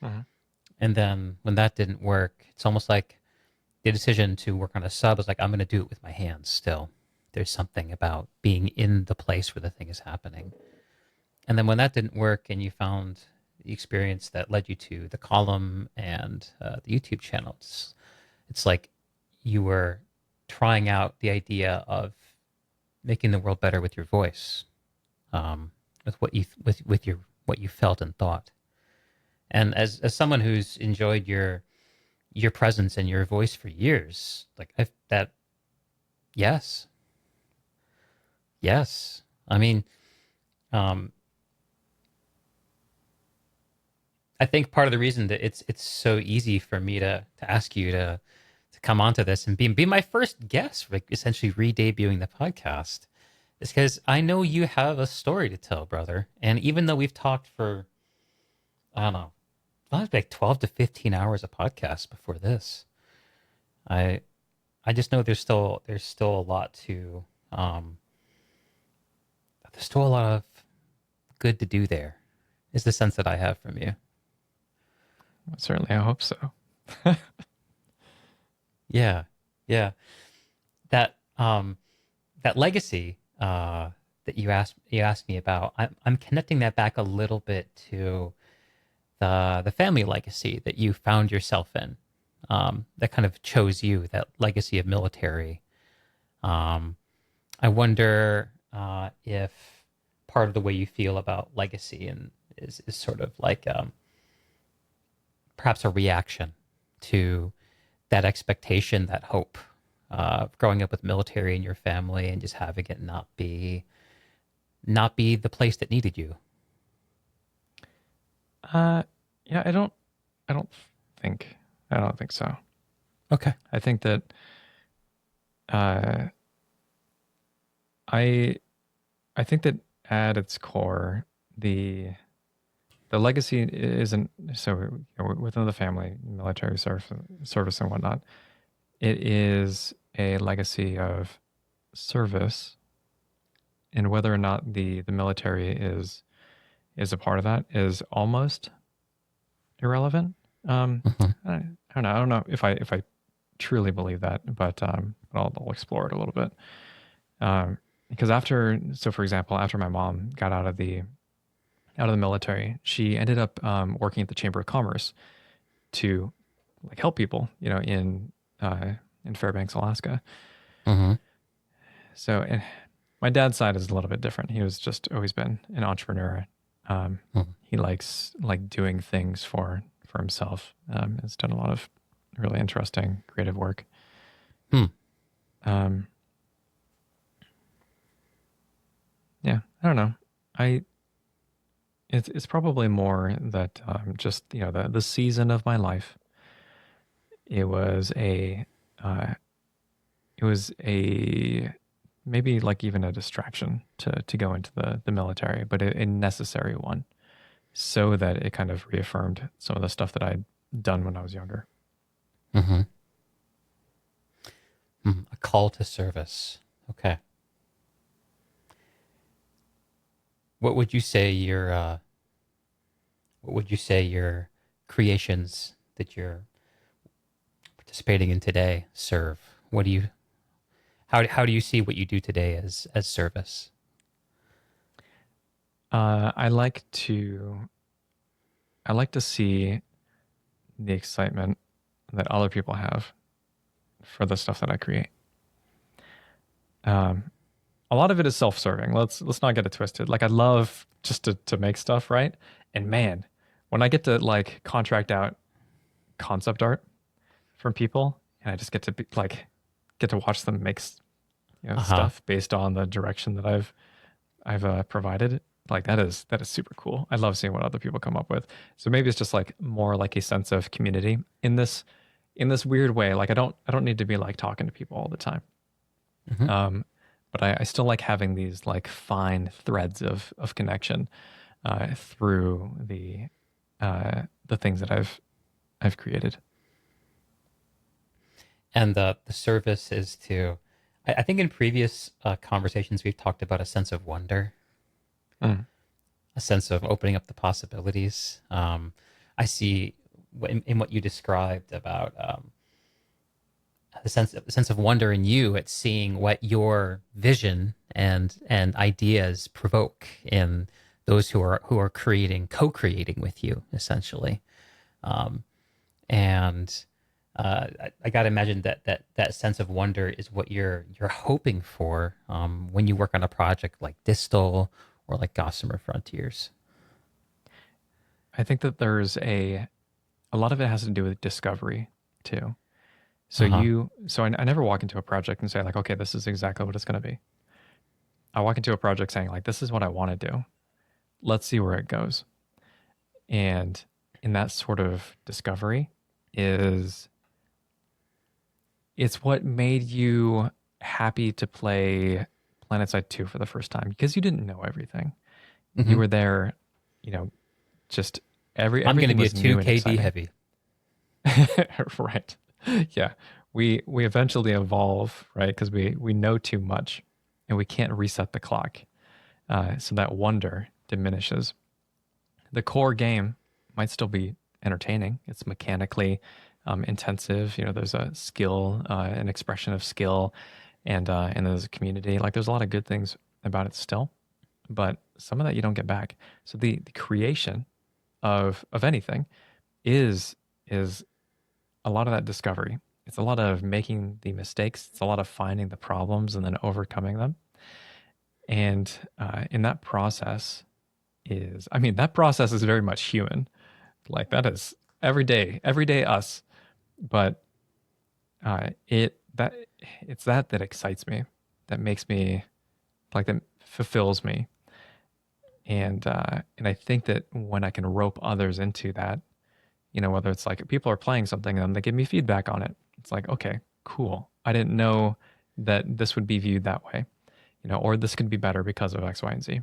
Mhm. And then when that didn't work, it's almost like the decision to work on a sub was like, I'm going to do it with my hands still. There's something about being in the place where the thing is happening. And then when that didn't work and you found the experience that led you to the column and the YouTube channel, it's like you were trying out the idea of making the world better with your voice, with what you felt and thought. And as someone who's enjoyed your presence and your voice for years, like that, yes, yes. I mean, um, I think part of the reason that it's so easy for me to ask you to come onto this and be my first guest, like essentially re-debuting the podcast, is because I know you have a story to tell, brother. And even though we've talked for I don't know, like 12 to 15 hours of podcast before this, I I just know there's still a lot to there's still a lot of good to do there. Is the sense that I have from you. Certainly, I hope so. Yeah, yeah. That that legacy that you asked me about, I'm connecting that back a little bit to the family legacy that you found yourself in. That kind of chose you, that legacy of military. Um, I wonder if part of the way you feel about legacy and is sort of like perhaps a reaction to that expectation, that hope, growing up with military in your family and just having it not be the place that needed you. Uh, yeah, I don't think, I don't think so. Okay. I think that uh, I I think that at its core, the the legacy isn't so, within the family, military service and whatnot. It is a legacy of service, and whether or not the military is a part of that is almost irrelevant. Mhm. I don't know. I don't know if I truly believe that, but I'll explore it a little bit. Because for example, after my mom got out of the military, she ended up working at the Chamber of Commerce to like help people, in Fairbanks, Alaska. Mhm. So, and my dad's side is a little bit different. He was just always been an entrepreneur. Mhm. He likes like doing things for himself. Has done a lot of really interesting creative work. Hmm. Um, yeah, I don't know. I it's probably more that just the season of my life. It was a uh, it was a maybe like even a distraction to go into the military, but a necessary one, so that it kind of reaffirmed some of the stuff that I'd done when I was younger. Mhm. Mhm. A call to service. Okay. What would you say your what would you say your creations that you're participating in today serve? What do you how do you see what you do today as service? I like to I like to see the excitement that other people have for the stuff that I create. Um, a lot of it is self-serving. Let's not get it twisted. Like I love just to make stuff, right? And man, when I get to like contract out concept art from people, and I just get to get to watch them make Uh-huh. stuff based on the direction that I've provided. Like that is super cool. I love seeing what other people come up with. So maybe it's just like more like a sense of community in this weird way. Like I don't need to be like talking to people all the time. Mhm. Um, but I still like having these like fine threads of connection through the things that I've created. And the service is to I think in previous conversations we've talked about a sense of wonder, Mm. a sense of opening up the possibilities. I see in what you described about the sense of wonder in you at seeing what your vision and ideas provoke in those who are creating co-creating with you essentially. Um, and I got to imagine that sense of wonder is what you're hoping for when you work on a project like Distal or like Gossamer Frontiers. I think that there's a lot of it has to do with discovery too. So Uh-huh. I never walk into a project and say like, okay, this is exactly what it's going to be. I walk into a project saying like, this is what I want to do. Let's see where it goes. And in that sort of discovery is it's what made you happy to play PlanetSide 2 for the first time because you didn't know everything. You Hmm. were there, you know, just I'm going to everything be a was new 2 and KD exciting. heavy. Right. Yeah. We eventually evolve, right? Because we know too much and we can't reset the clock. So that wonder diminishes. The core game might still be entertaining. It's mechanically intensive. There's a skill, an expression of skill, and there's a community. Like there's a lot of good things about it still, but some of that you don't get back. So the creation of anything is a lot of that discovery. It's a lot of making the mistakes. It's a lot of finding the problems and then overcoming them. And in that process I mean, that process is very much human. Like that is every day us. But it's that excites me, that makes me like that fulfills me, and I think that when I can rope others into that, whether it's like people are playing something and they give me feedback on it, it's like okay, cool. I didn't know that this would be viewed that way, or this could be better because of X, Y, and Z.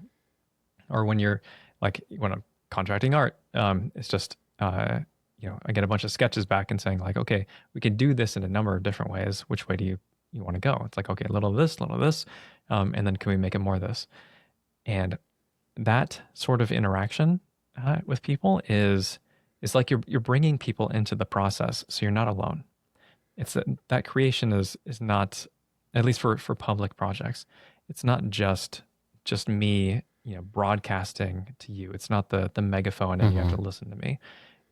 Or when you're like, when I'm contracting art, it's just, I get a bunch of sketches back and saying like, okay, we can do this in a number of different ways. Which way do you want to go? It's like, okay, a little of this, and then can we make it more of this? And that sort of interaction with people is like you're bringing people into the process, so you're not alone. It's that creation is not, at least for public projects, it's not just me, broadcasting to you. It's not the megaphone and you have to listen to me.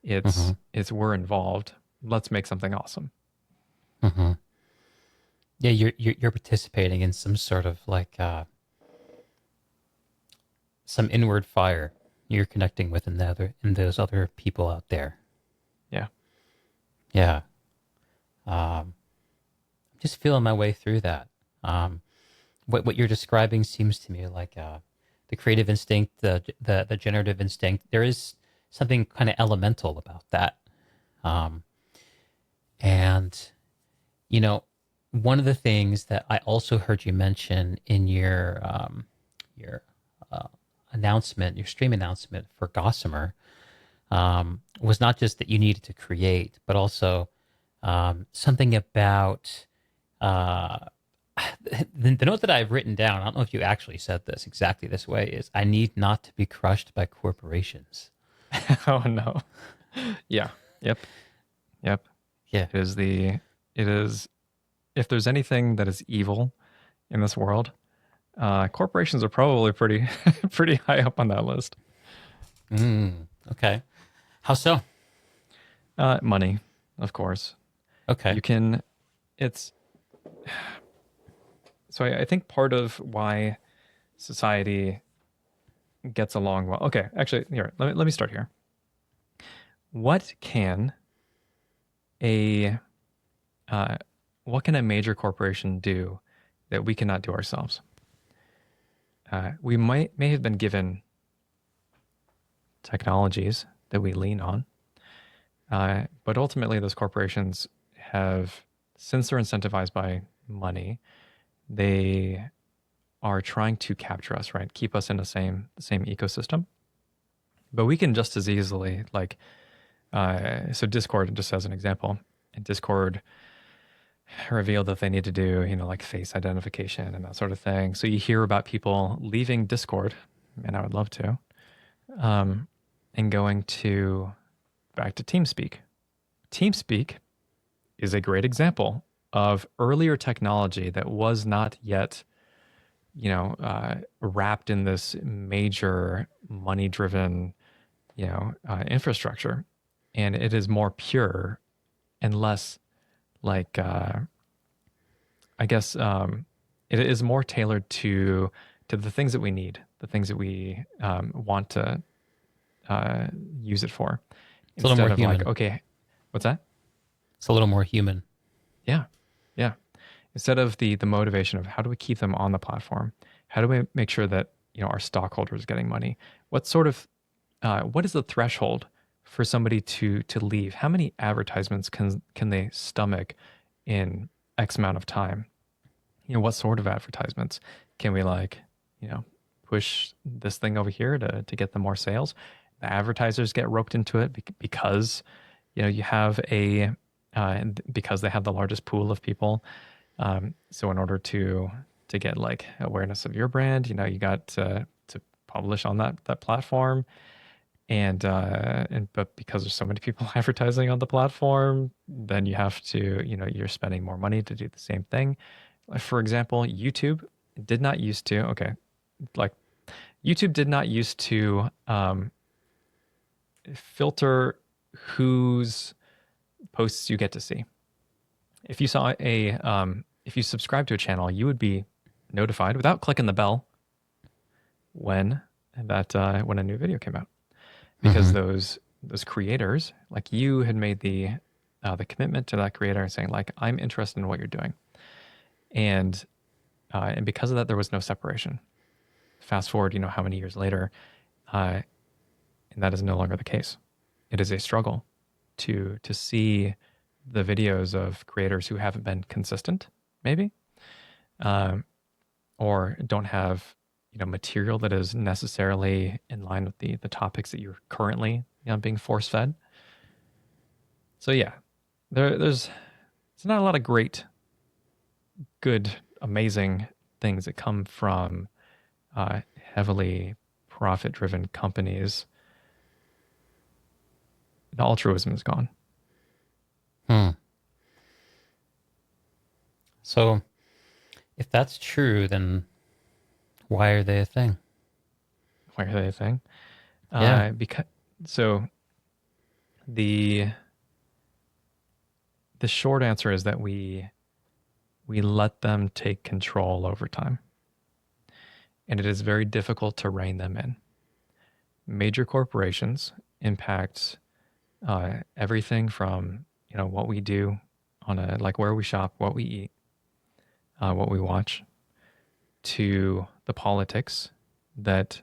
It's we're involved. Let's make something awesome. Yeah, you're participating in some sort of like some inward fire you're connecting with in those other people out there. Yeah. Yeah. I'm just feeling my way through that. What you're describing seems to me like the creative instinct, the generative instinct. There is something kind of elemental about that. And one of the things that I also heard you mention in your announcement, your stream announcement for Gossamer, was not just that you needed to create, but also something about the note that I've written down. I don't know if you actually said this exactly this way. Is I need not to be crushed by corporations. Oh no. Yeah. Yep. Yeah. It is, if there's anything that is evil in this world, corporations are probably pretty high up on that list. Okay. How so? Money, of course. Okay. So I think part of why society gets along well. Okay, actually, here, let me start here. What can a major corporation do that we cannot do ourselves? We may have been given technologies that we lean on, but ultimately those corporations have, since they're incentivized by money, they are trying to capture us, right? Keep us in the same ecosystem. But we can just as easily, like, so Discord, just as an example, and Discord revealed that they need to do, like face identification and that sort of thing. So you hear about people leaving Discord, and I would love to, and going back to TeamSpeak. TeamSpeak is a great example of earlier technology that was not yet, wrapped in this major money-driven, infrastructure, and it is more pure and less like, I guess, it is more tailored to the things that we need, the things that we want to use it for, It's a little more human. like, okay, what's that? It's a little more human. Yeah. Instead of the motivation of how do we keep them on the platform? How do we make sure that our stockholders are getting money? What sort of what is the threshold for somebody to leave? How many advertisements can they stomach in X amount of time? What sort of advertisements can we push this thing over here to get them more sales? The advertisers get roped into it because you have because they have the largest pool of people. So in order to get like awareness of your brand, you got to publish on that platform, and but because there's so many people advertising on the platform, then you have to, you're spending more money to do the same thing. For example, YouTube did not used to filter whose posts you get to see. If you saw if you subscribe to a channel, you would be notified without clicking the bell when a new video came out, because those creators, like you, had made the commitment to that creator and saying like, I'm interested in what you're doing, and because of that, there was no separation. Fast forward, how many years later, and that is no longer the case. It is a struggle to see the videos of creators who haven't been consistent, maybe, or don't have material that is necessarily in line with the topics that you're currently being force fed. So yeah, there's it's not a lot of great, good, amazing things that come from heavily profit driven companies. The altruism is gone. Hmm. So if that's true, then why are they a thing? Why are they a thing? Yeah. Because so the the short answer is that we let them take control over time, and it is very difficult to rein them in. Major corporations impact everything from what we do on a like where we shop, what we eat, what we watch, to the politics that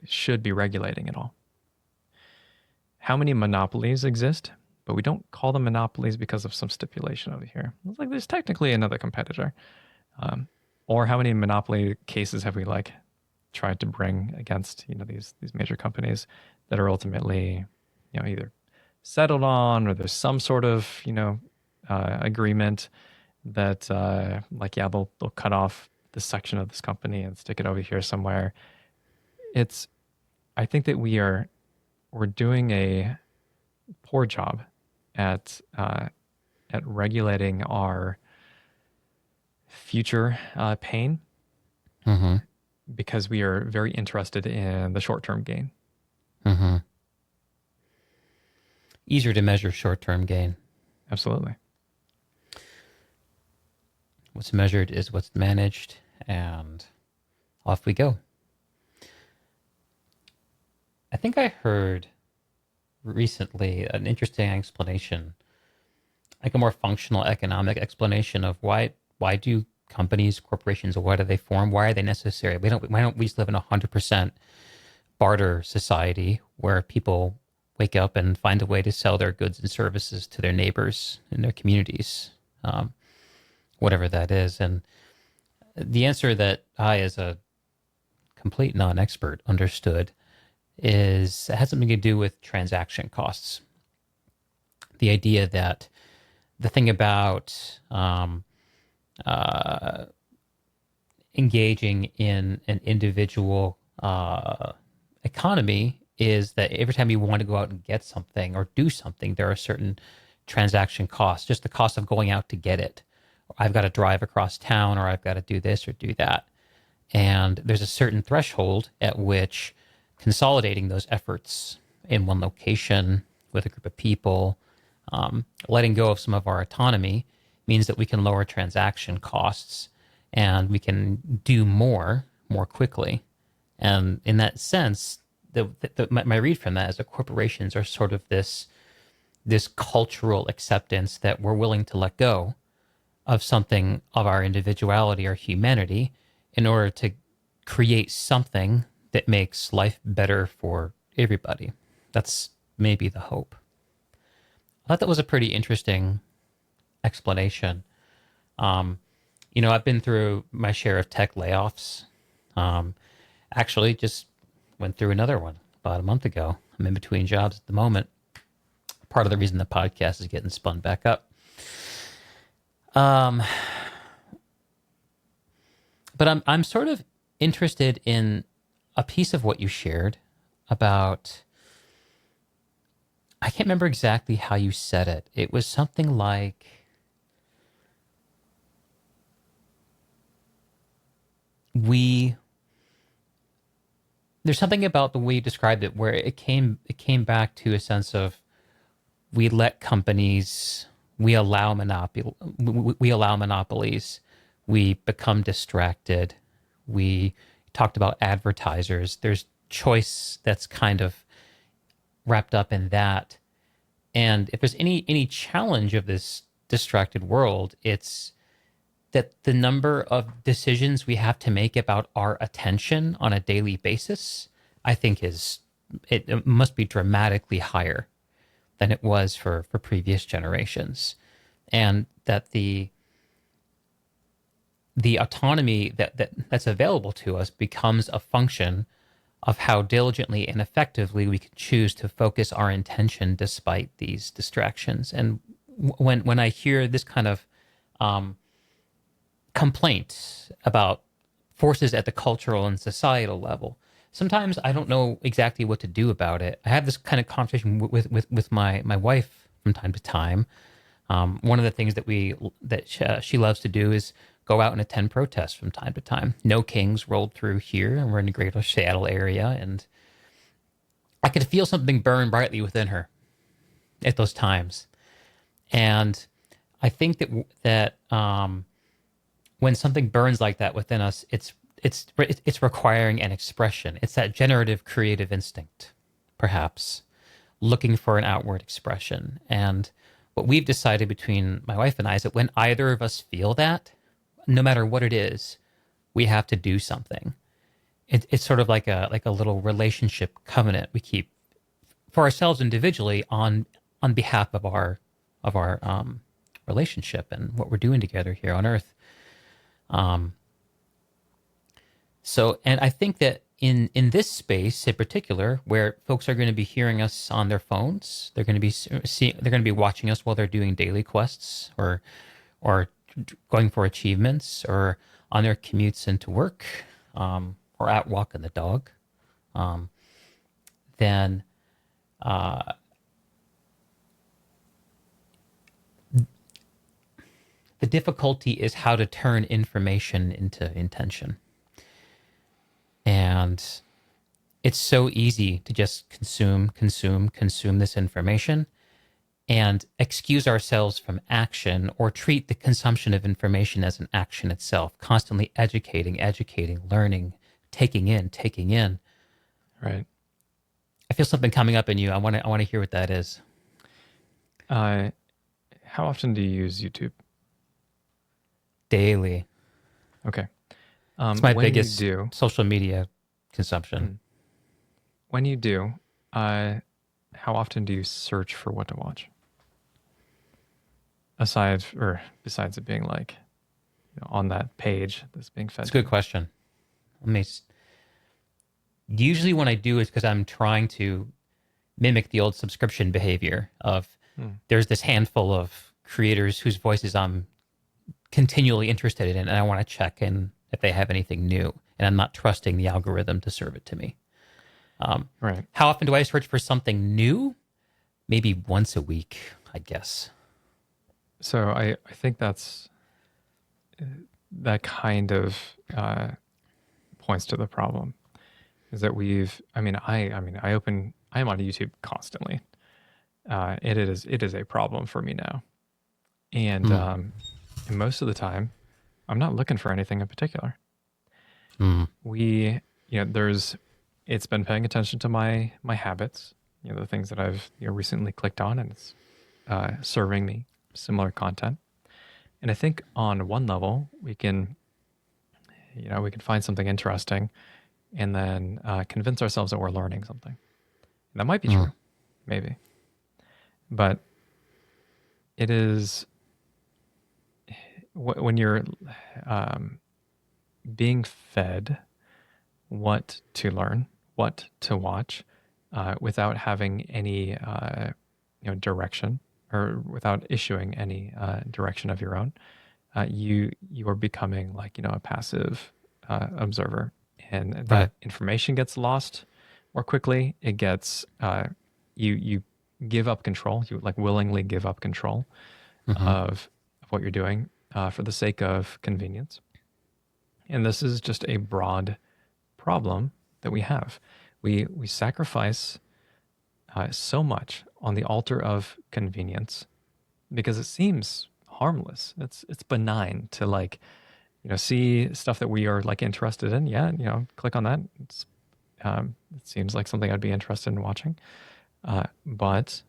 should be regulating it all. How many monopolies exist? But we don't call them monopolies because of some stipulation over here. It's like there's technically another competitor. Um, or how many monopoly cases have we like tried to bring against these major companies that are ultimately either settled on, or there's some sort of agreement that like yeah they'll cut off this section of this company and stick it over here somewhere. It's I think that we're doing a poor job at regulating our future pain, Mm-hmm. because we are very interested in the short-term gain. Mm-hmm. Easier to measure short-term gain. Absolutely. What's measured is what's managed, and off we go. I think I heard recently an interesting explanation, like a more functional economic explanation of why do companies, corporations, why do they form? Why are they necessary? Why don't we just live in 100% barter society where people wake up and find a way to sell their goods and services to their neighbors in their communities, whatever that is? And the answer that I, as a complete non-expert, understood is it has something to do with transaction costs. The idea that the thing about engaging in an individual economy is that every time you want to go out and get something or do something, there are certain transaction costs, just the cost of going out to get it. I've got to drive across town, or I've got to do this or do that. And there's a certain threshold at which consolidating those efforts in one location with a group of people, letting go of some of our autonomy, means that we can lower transaction costs and we can do more quickly. And in that sense, my read from that is that corporations are sort of this cultural acceptance that we're willing to let go of something of our individuality or humanity in order to create something that makes life better for everybody. That's maybe the hope. I thought that was a pretty interesting explanation. I've been through my share of tech layoffs. Actually, just went through another one about a month ago. I'm in between jobs at the moment. Part of the reason the podcast is getting spun back up. But I'm sort of interested in a piece of what you shared about, I can't remember exactly how you said it. It was something like, there's something about the way you described it where it came back to a sense of we let companies, we allow monopolies, we become distracted. We talked about advertisers. There's choice that's kind of wrapped up in that. And if there's any challenge of this distracted world, it's that the number of decisions we have to make about our attention on a daily basis, I think it must be dramatically higher than it was for previous generations. And that the autonomy that's available to us becomes a function of how diligently and effectively we can choose to focus our intention despite these distractions. And when I hear this kind of um, complaint about forces at the cultural and societal level, sometimes I don't know exactly what to do about it. I have this kind of conversation with my wife from time to time. One of the things that she loves to do is go out and attend protests from time to time. No Kings rolled through here, and we're in the greater Seattle area, and I could feel something burn brightly within her at those times. And I think that when something burns like that within us, it's requiring an expression. It's that generative creative instinct, perhaps, looking for an outward expression. And what we've decided between my wife and I is that when either of us feel that, no matter what it is, we have to do something. It's sort of like a little relationship covenant we keep for ourselves individually on behalf of our relationship and what we're doing together here on Earth. So, and I think that in this space in particular, where folks are going to be hearing us on their phones, they're going to be they're going to be watching us while they're doing daily quests or going for achievements or on their commutes into work, or out walking the dog, then the difficulty is how to turn information into intention. And it's so easy to just consume this information and excuse ourselves from action or treat the consumption of information as an action itself, constantly educating, learning, taking in. Right. I feel something coming up in you. I want to hear what that is. How often do you use YouTube? Daily. Okay. It's my when biggest you do, social media consumption. when you do, how often do you search for what to watch? Besides it being like, on that page that's being fed. It's a good question. Usually when I do, it's because I'm trying to mimic the old subscription behavior of there's this handful of creators whose voices I'm continually interested in, and I want to check in if they have anything new, and I'm not trusting the algorithm to serve it to me. Right. How often do I search for something new? Maybe once a week, I guess. So I think that kind of points to the problem, is that I am on YouTube constantly. It is a problem for me now, and most of the time, I'm not looking for anything in particular. It's been paying attention to my habits, the things that I've recently clicked on, and it's serving me similar content. And I think on one level, we can find something interesting and then convince ourselves that we're learning something. And that might be true, maybe. But it is, when you're being fed what to learn, what to watch, without having any direction, or without issuing any direction of your own, you are becoming like a passive observer, and that information gets lost more quickly. It gets you give up control. You like willingly give up control of what you're doing for the sake of convenience. And this is just a broad problem that we have. We sacrifice so much on the altar of convenience because it seems harmless. It's benign to see stuff that we are interested in. Yeah, click on that. It seems like something I'd be interested in watching. But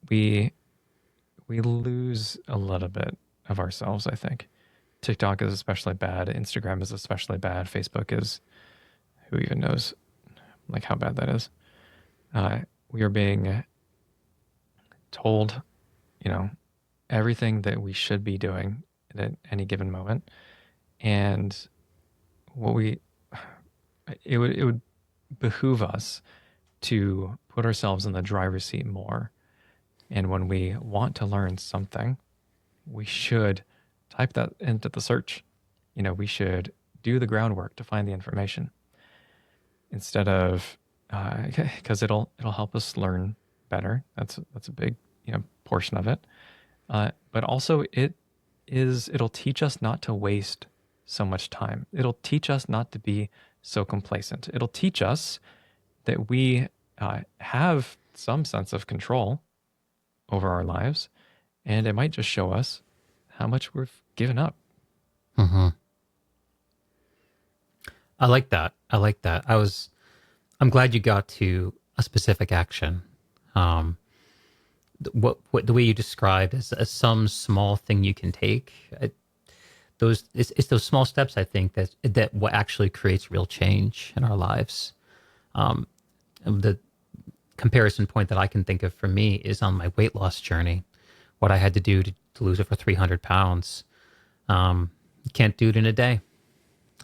we lose a little bit of ourselves, I think. TikTok is especially bad. Instagram is especially bad. Facebook is, who even knows how bad that is. We are being told, everything that we should be doing at any given moment. And what we it would behoove us to put ourselves in the driver's seat more. And when we want to learn something, we should type that into the search. We should do the groundwork to find the information instead of because it'll help us learn better. That's a big portion of it. But also it'll teach us not to waste so much time. It'll teach us not to be so complacent. It'll teach us that we have some sense of control over our lives, and it might just show us how much we've given up. Mm-hmm. I like that. I'm glad you got to a specific action. What the way you described as some small thing you can take. It's those small steps, I think, that what actually creates real change in our lives. The comparison point that I can think of for me is on my weight loss journey. What I had to do to lose over 300 pounds. You can't do it in a day.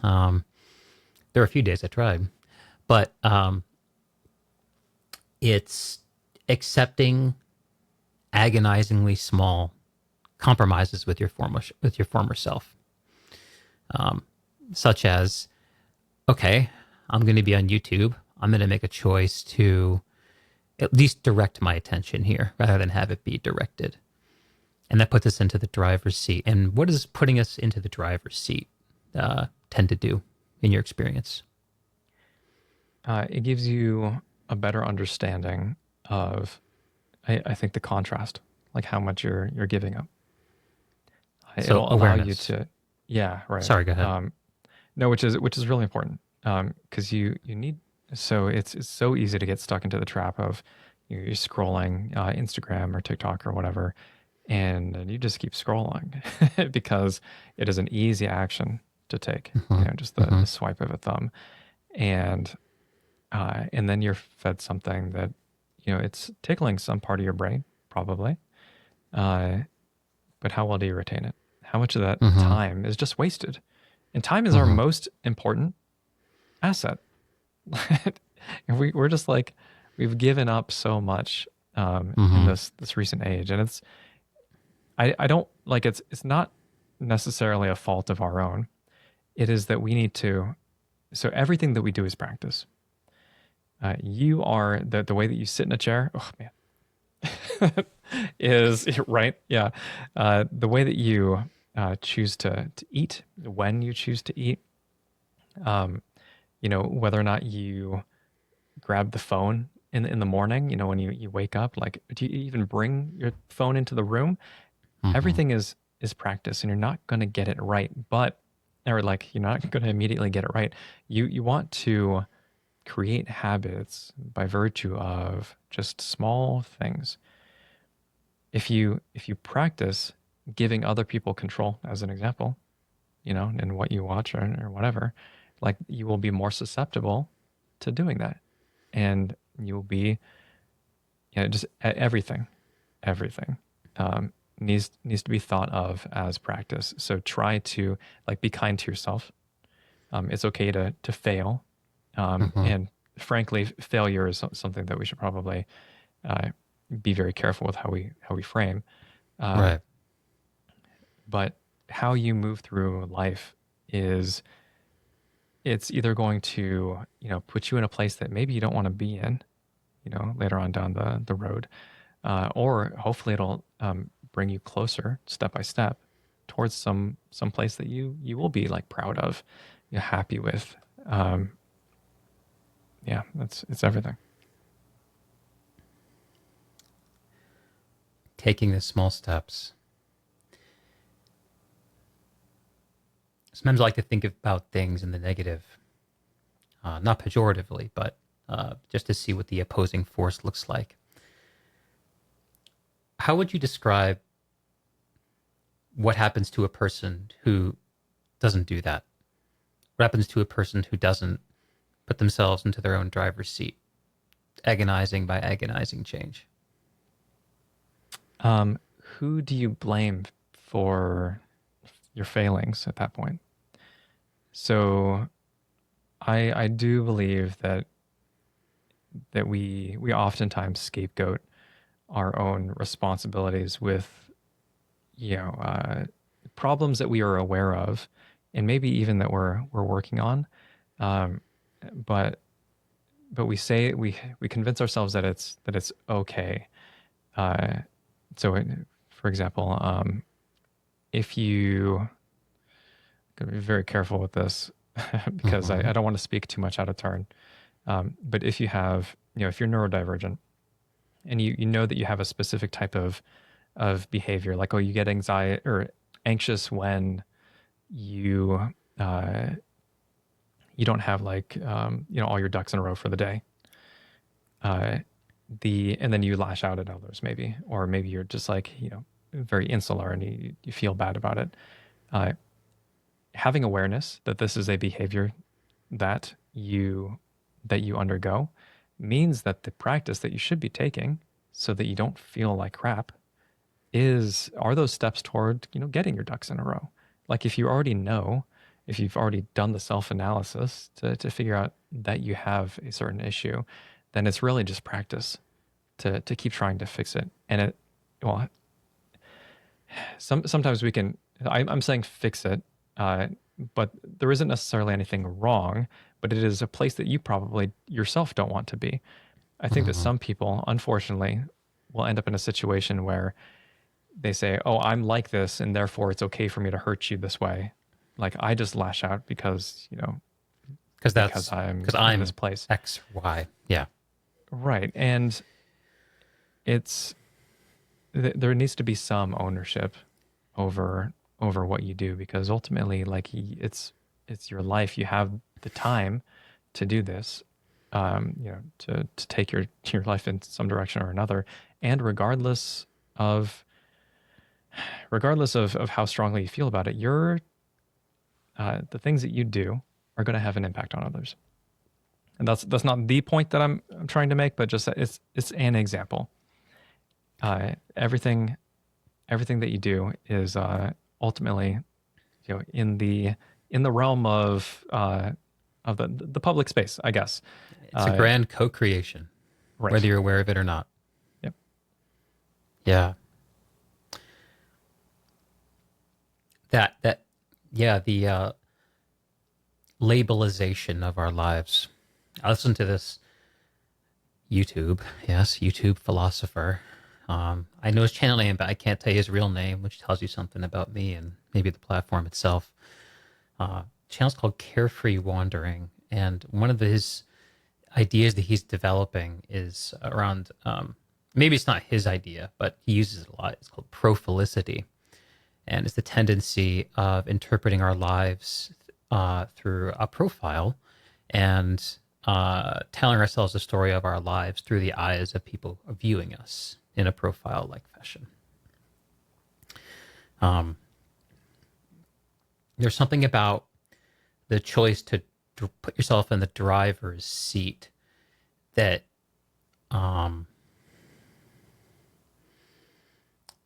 There are a few days I tried, but it's accepting agonizingly small compromises with your former self, such as, okay, I'm going to be on YouTube. I'm going to make a choice to at least direct my attention here rather than have it be directed. And that puts us into the driver's seat. And what does putting us into the driver's seat tend to do in your experience? It gives you a better understanding of, I think, the contrast, like how much you're giving up. So it'll allow you to, yeah, right. Sorry, go ahead. No, which is really important because you need. So it's so easy to get stuck into the trap of you're scrolling Instagram or TikTok or whatever, and you just keep scrolling because it is an easy action to take. Mm-hmm. Just the swipe of a thumb, and then you're fed something that it's tickling some part of your brain probably, but how well do you retain it? How much of that time is just wasted? And time is our most important asset. We're just like, we've given up so much in this recent age, and I don't like it's not necessarily a fault of our own. It is that we need to. So everything that we do is practice. You are the way that you sit in a chair. Oh man, is right. Yeah, the way that you choose to eat, when you choose to eat. Whether or not you grab the phone in the morning, when you wake up, like, do you even bring your phone into the room? Everything is practice, and you're not going to get it right, or like, you're not going to immediately get it right. You want to create habits by virtue of just small things. If you practice giving other people control, as an example, in what you watch or whatever, like, you will be more susceptible to doing that, and you will be, just everything needs to be thought of as practice. So try to, like, be kind to yourself. It's okay to fail, and frankly, failure is something that we should probably be very careful with how we frame. Right. But how you move through life is, it's either going to, put you in a place that maybe you don't want to be in, later on down the road, or hopefully it'll bring you closer, step by step, towards some place that you will be, like, proud of, happy with. Yeah, it's everything. Taking the small steps. Sometimes I like to think about things in the negative, not pejoratively, but just to see what the opposing force looks like. How would you describe what happens to a person who doesn't do that? What happens to a person who doesn't put themselves into their own driver's seat, agonizing by agonizing change? Who do you blame for your failings at that point. So I do believe that we oftentimes scapegoat our own responsibilities with, problems that we are aware of, and maybe even that we're working on. Um, but we say we convince ourselves that it's okay. Uh, so, for example, if you gotta be very careful with this because I don't want to speak too much out of turn. But if you have, if you're neurodivergent and you know that you have a specific type of behavior, like, oh, you get anxiety or anxious when you you don't have like all your ducks in a row for the day. And then you lash out at others, maybe, or maybe you're just like very insular and you feel bad about it. Having awareness that this is a behavior that you undergo means that the practice that you should be taking so that you don't feel like crap are those steps toward getting your ducks in a row. Like if you already know, if you've already done the self-analysis to figure out that you have a certain issue, then it's really just practice to keep trying to fix it. And sometimes we can, I'm saying fix it, but there isn't necessarily anything wrong, but it is a place that you probably yourself don't want to be. I think that some people, unfortunately, will end up in a situation where they say, oh, I'm like this, and therefore it's okay for me to hurt you this way. Like I just lash out because I'm in this place. X, Y. Yeah. Right. And there needs to be some ownership over what you do, because ultimately, like, it's your life. You have the time to do this, to take your life in some direction or another. And regardless of how strongly you feel about it, the things that you do are going to have an impact on others. And that's not the point that I'm trying to make, but just that it's an example. Everything that you do is ultimately, in the realm of the public space, I guess. It's a grand co-creation, right, whether you're aware of it or not. Yep. Yeah. The labelization of our lives. I listened to this YouTube philosopher. I know his channel name, but I can't tell you his real name, which tells you something about me and maybe the platform itself. Channel's called Carefree Wandering, and one of his ideas that he's developing is around, maybe it's not his idea, but he uses it a lot. It's called prophilicity, and it's the tendency of interpreting our lives through a profile and telling ourselves the story of our lives through the eyes of people viewing us in a profile-like fashion. There's something about the choice to put yourself in the driver's seat that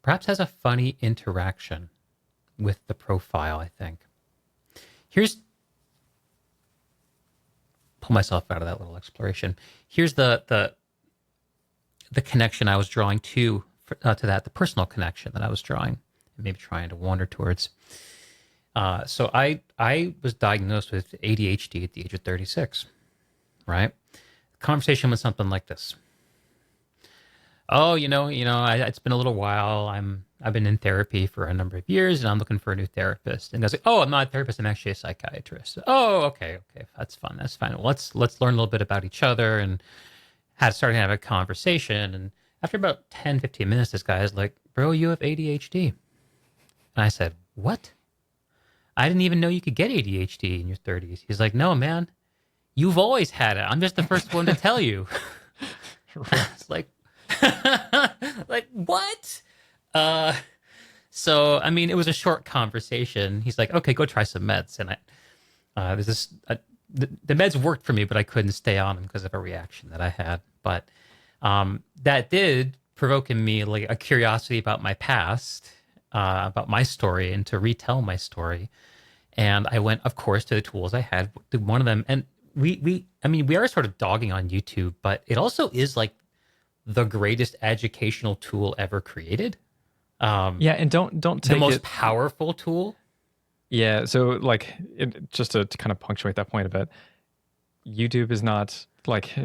perhaps has a funny interaction with the profile, I think. Pull myself out of that little exploration. Here's the connection I was drawing to that, the personal connection that I was drawing, and maybe trying to wander towards. So I was diagnosed with ADHD at the age of 36, right? The conversation was something like this. Oh, it's been a little while. I've been in therapy for a number of years, and I'm looking for a new therapist. And I was like, oh, I'm not a therapist. I'm actually a psychiatrist. Oh, okay. That's fun. That's fine. Let's learn a little bit about each other, and starting to have a conversation. And after about 10, 15 minutes, this guy is like, bro, you have ADHD. And I said, what? I didn't even know you could get ADHD in your 30s. He's like, no, man, you've always had it. I'm just the first one to tell you. It's like, like, what? So, I mean, it was a short conversation. He's like, okay, go try some meds. And the meds worked for me, but I couldn't stay on them because of a reaction that I had. But that did provoke in me like a curiosity about my past, about my story and to retell my story. And I went, of course, to the tools I had. One of them, and I mean, we are sort of dogging on YouTube, but it also is like the greatest educational tool ever created. Yeah, and don't The take most it. powerful tool. Yeah, so like just to kind of punctuate that point a bit, YouTube is not like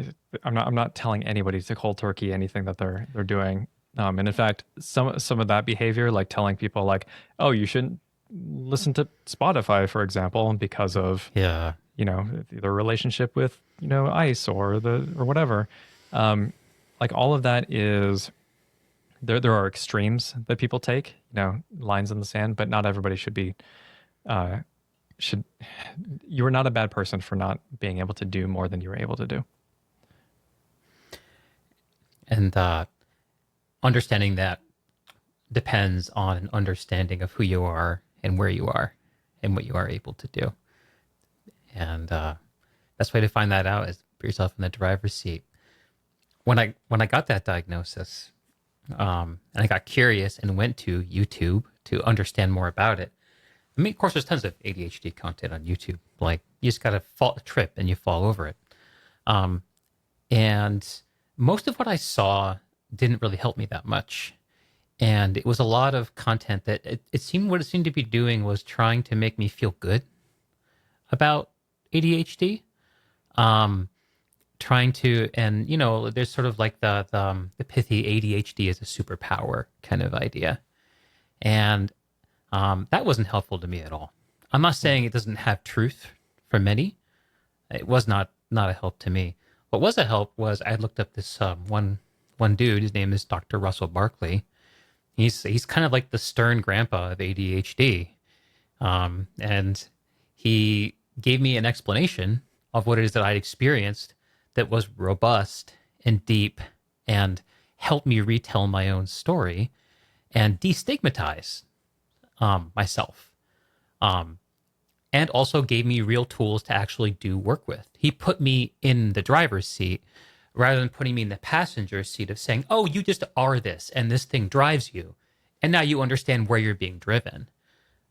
I'm not telling anybody to cold turkey anything that they're doing. And in fact, some of that behavior, like telling people like, oh, you shouldn't listen to Spotify, for example, because of Yeah. the relationship with ICE or whatever. Like all of that is there are extremes that people take, lines in the sand, but not everybody uh, should. You are not a bad person for not being able to do more than you were able to do. And understanding that depends on an understanding of who you are and where you are and what you are able to do. And best way to find that out is put yourself in the driver's seat. When I got that diagnosis, and I got curious and went to YouTube to understand more about it. I mean, of course, there's tons of ADHD content on YouTube. Like, you just got to trip and you fall over it. And most of what I saw didn't really help me that much. And it was a lot of content that it seemed what it seemed to be doing was trying to make me feel good about ADHD. Trying to, and there's sort of like the pithy ADHD is a superpower kind of idea. And that wasn't helpful to me at all. I'm not saying it doesn't have truth for many. It was not a help to me. What was a help was I looked up this one dude. His name is Dr. Russell Barkley. He's kind of like the stern grandpa of ADHD, and he gave me an explanation of what it is that I'd experienced that was robust and deep and helped me retell my own story and destigmatize myself. And also gave me real tools to actually do work with. He put me in the driver's seat rather than putting me in the passenger seat of saying, oh, you just are this and this thing drives you. And now you understand where you're being driven.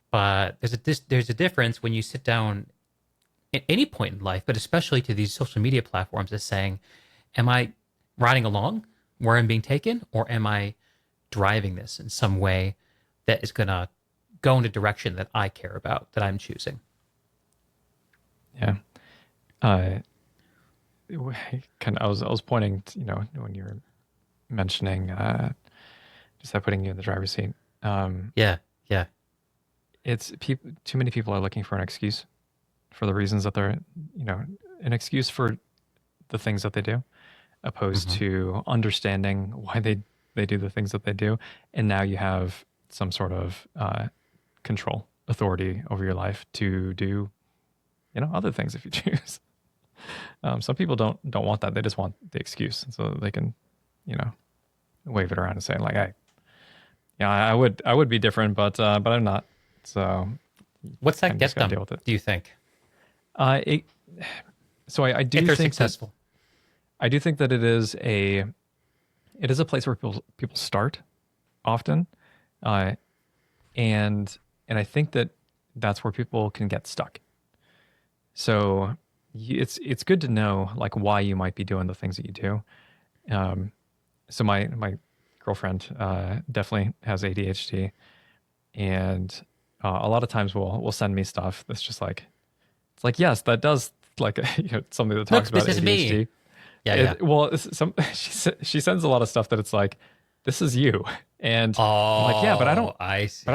But there's a difference when you sit down at any point in life, but especially to these social media platforms, as saying, am I riding along where I'm being taken, or am I driving this in some way that is going to go in a direction that I care about, that I'm choosing? Yeah. Kind of, I was pointing to, when you were mentioning just that putting you in the driver's seat. Yeah. It's too many people are looking for an excuse for the reasons that they're, an excuse for the things that they do, opposed to understanding why they do the things that they do. And now you have some sort of control, authority over your life to do, other things if you choose. Some people don't want that. They just want the excuse so that they can, wave it around and say like, I would be different, but I'm not. So what's that get them, deal with it. do you think? I do If they're think successful. I do think that it is a place where people start often, and I think that that's where people can get stuck. So it's good to know like why you might be doing the things that you do. So my girlfriend definitely has ADHD, and a lot of times we'll send me stuff that's just like, it's like, yes, that does like something that talks Look, about this is ADHD. me. Yeah. Well, she sends a lot of stuff that it's like, this is you, and I'm like, yeah, but I don't. I see.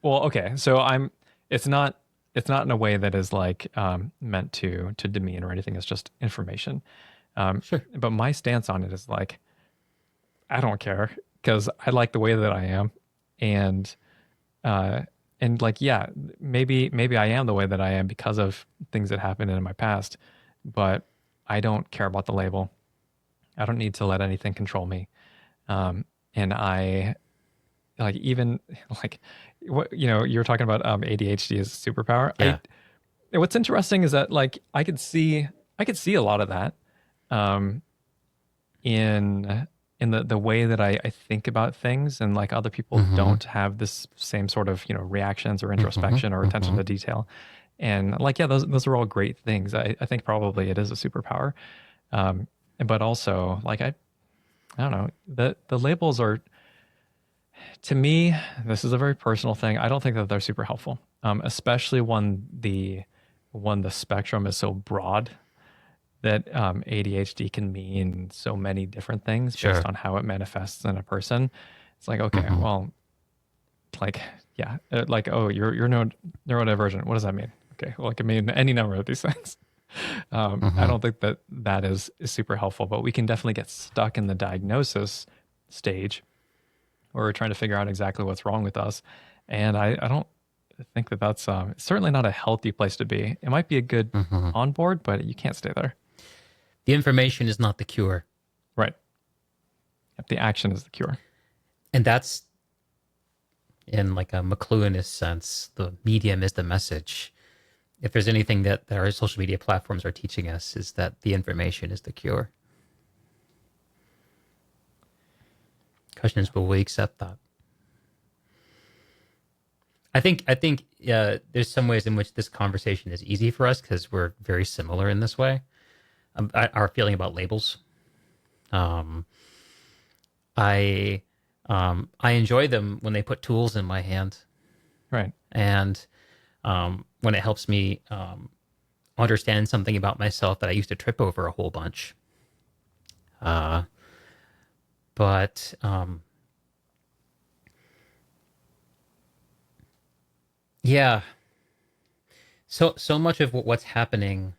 Well, okay, so It's not in a way that is like meant to demean or anything. It's just information. Sure. But my stance on it is like, I don't care because I like the way that I am, and like, yeah, maybe I am the way that I am because of things that happened in my past, but I don't care about the label. I don't need to let anything control me. And I like, even like what, you're talking about ADHD as a superpower. Yeah. What's interesting is that like I could see a lot of that in in the way that I think about things, and like other people Mm-hmm. don't have this same sort of, reactions or Mm-hmm. introspection or attention Mm-hmm. to detail. And like, yeah, those are all great things. I think probably it is a superpower. Um, but also like, I don't know, the labels are, to me, this is a very personal thing. I don't think that they're super helpful, especially when the spectrum is so broad that ADHD can mean so many different things based Sure. on how it manifests in a person. It's like, okay, Mm-hmm. well, like, yeah, like, oh, you're neurodivergent. What does that mean? Okay, well, it can mean any number of these things. I Mm-hmm. don't think that that is super helpful, but we can definitely get stuck in the diagnosis stage where we're trying to figure out exactly what's wrong with us. And I don't think that that's certainly not a healthy place to be. It might be a good Mm-hmm. on board, but you can't stay there. The information is not the cure. Right. Yep, the action is the cure. And that's in like a McLuhanist sense, the medium is the message. If there's anything that our social media platforms are teaching us, is that the information is the cure. Question is, will we accept that? I think there's some ways in which this conversation is easy for us because we're very similar in this way. Our feeling about labels. Um, I I enjoy them when they put tools in my hand, Right. and when it helps me understand something about myself that I used to trip over a whole bunch. Uh, but yeah, so much of what's happening,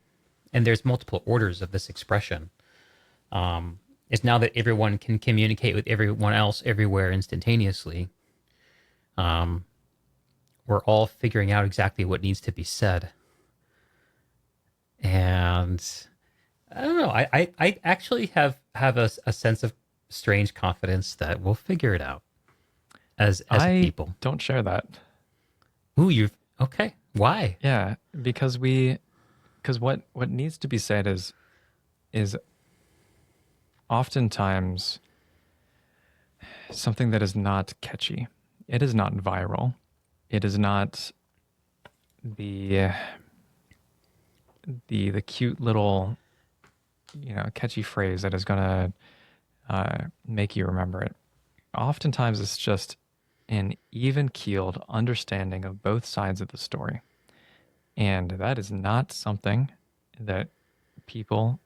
and there's multiple orders of this expression, is now that everyone can communicate with everyone else everywhere instantaneously. Um, we're all figuring out exactly what needs to be said, and I don't know. I actually have a sense of strange confidence that we'll figure it out as a I people. don't share that. Ooh, you okay? Why? Yeah, because what needs to be said is oftentimes something that is not catchy. It is not viral. It is not the the cute little, catchy phrase that is gonna make you remember it. Oftentimes, it's just an even keeled understanding of both sides of the story, and that is not something that people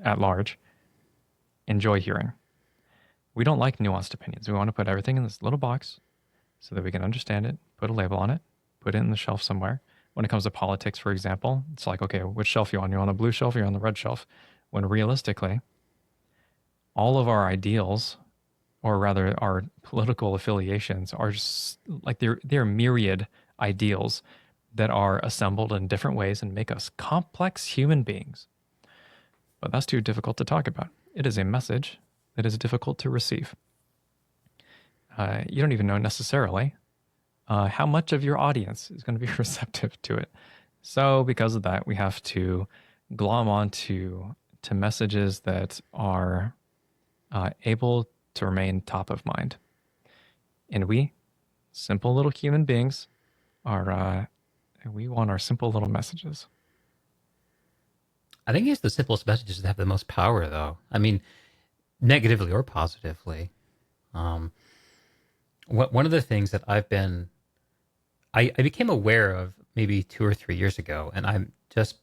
at large enjoy hearing. We don't like nuanced opinions. We want to put everything in this little box so that we can understand it, put a label on it, put it in the shelf somewhere. When it comes to politics, for example, it's like, okay, which shelf you on? You on the blue shelf or you on the red shelf? When realistically, all of our ideals, or rather our political affiliations, are just like they're myriad ideals that are assembled in different ways and make us complex human beings. But that's too difficult to talk about. It is a message that is difficult to receive. You don't even know necessarily how much of your audience is going to be receptive to it. So, because of that, we have to glom onto to messages that are able to remain top of mind. And we, simple little human beings, are we want our simple little messages. I think it's the simplest messages that have the most power, though. I mean, negatively or positively. Um, one of the things that I became aware of maybe 2 or 3 years ago, and I'm just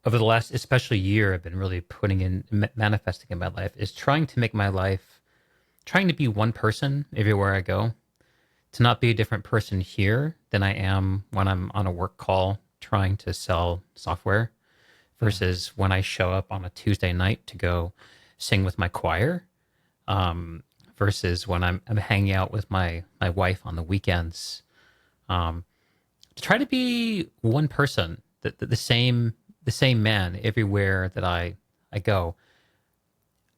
over the last, especially year, I've been really putting in manifesting in my life is trying to make my life, trying to be one person everywhere I go, to not be a different person here than I am when I'm on a work call trying to sell software Mm. versus when I show up on a Tuesday night to go sing with my choir, um, versus when I'm hanging out with my wife on the weekends. Um, to try to be one person, the same man everywhere that I go.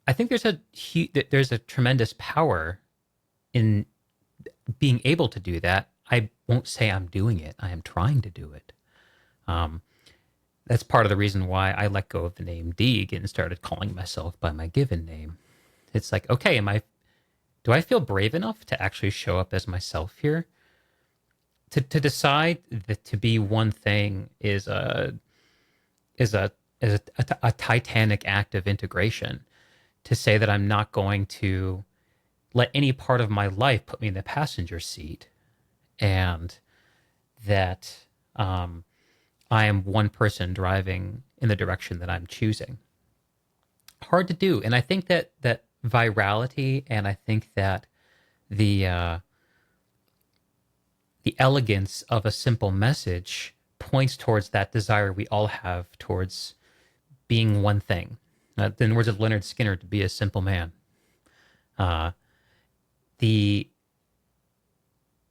I think there's a tremendous power in being able to do that. I won't say I'm doing it. I am trying to do it. Um, that's part of the reason why I let go of the name Deeg and started calling myself by my given name, It's like, okay, do I feel brave enough to actually show up as myself here? To decide that to be one thing is a titanic act of integration. To say that I'm not going to let any part of my life put me in the passenger seat, and that I am one person driving in the direction that I'm choosing. Hard to do, and I think that virality, and I think that the uh, the elegance of a simple message points towards that desire we all have towards being one thing. In the words of Leonard Skinner, to be a simple man. Uh, the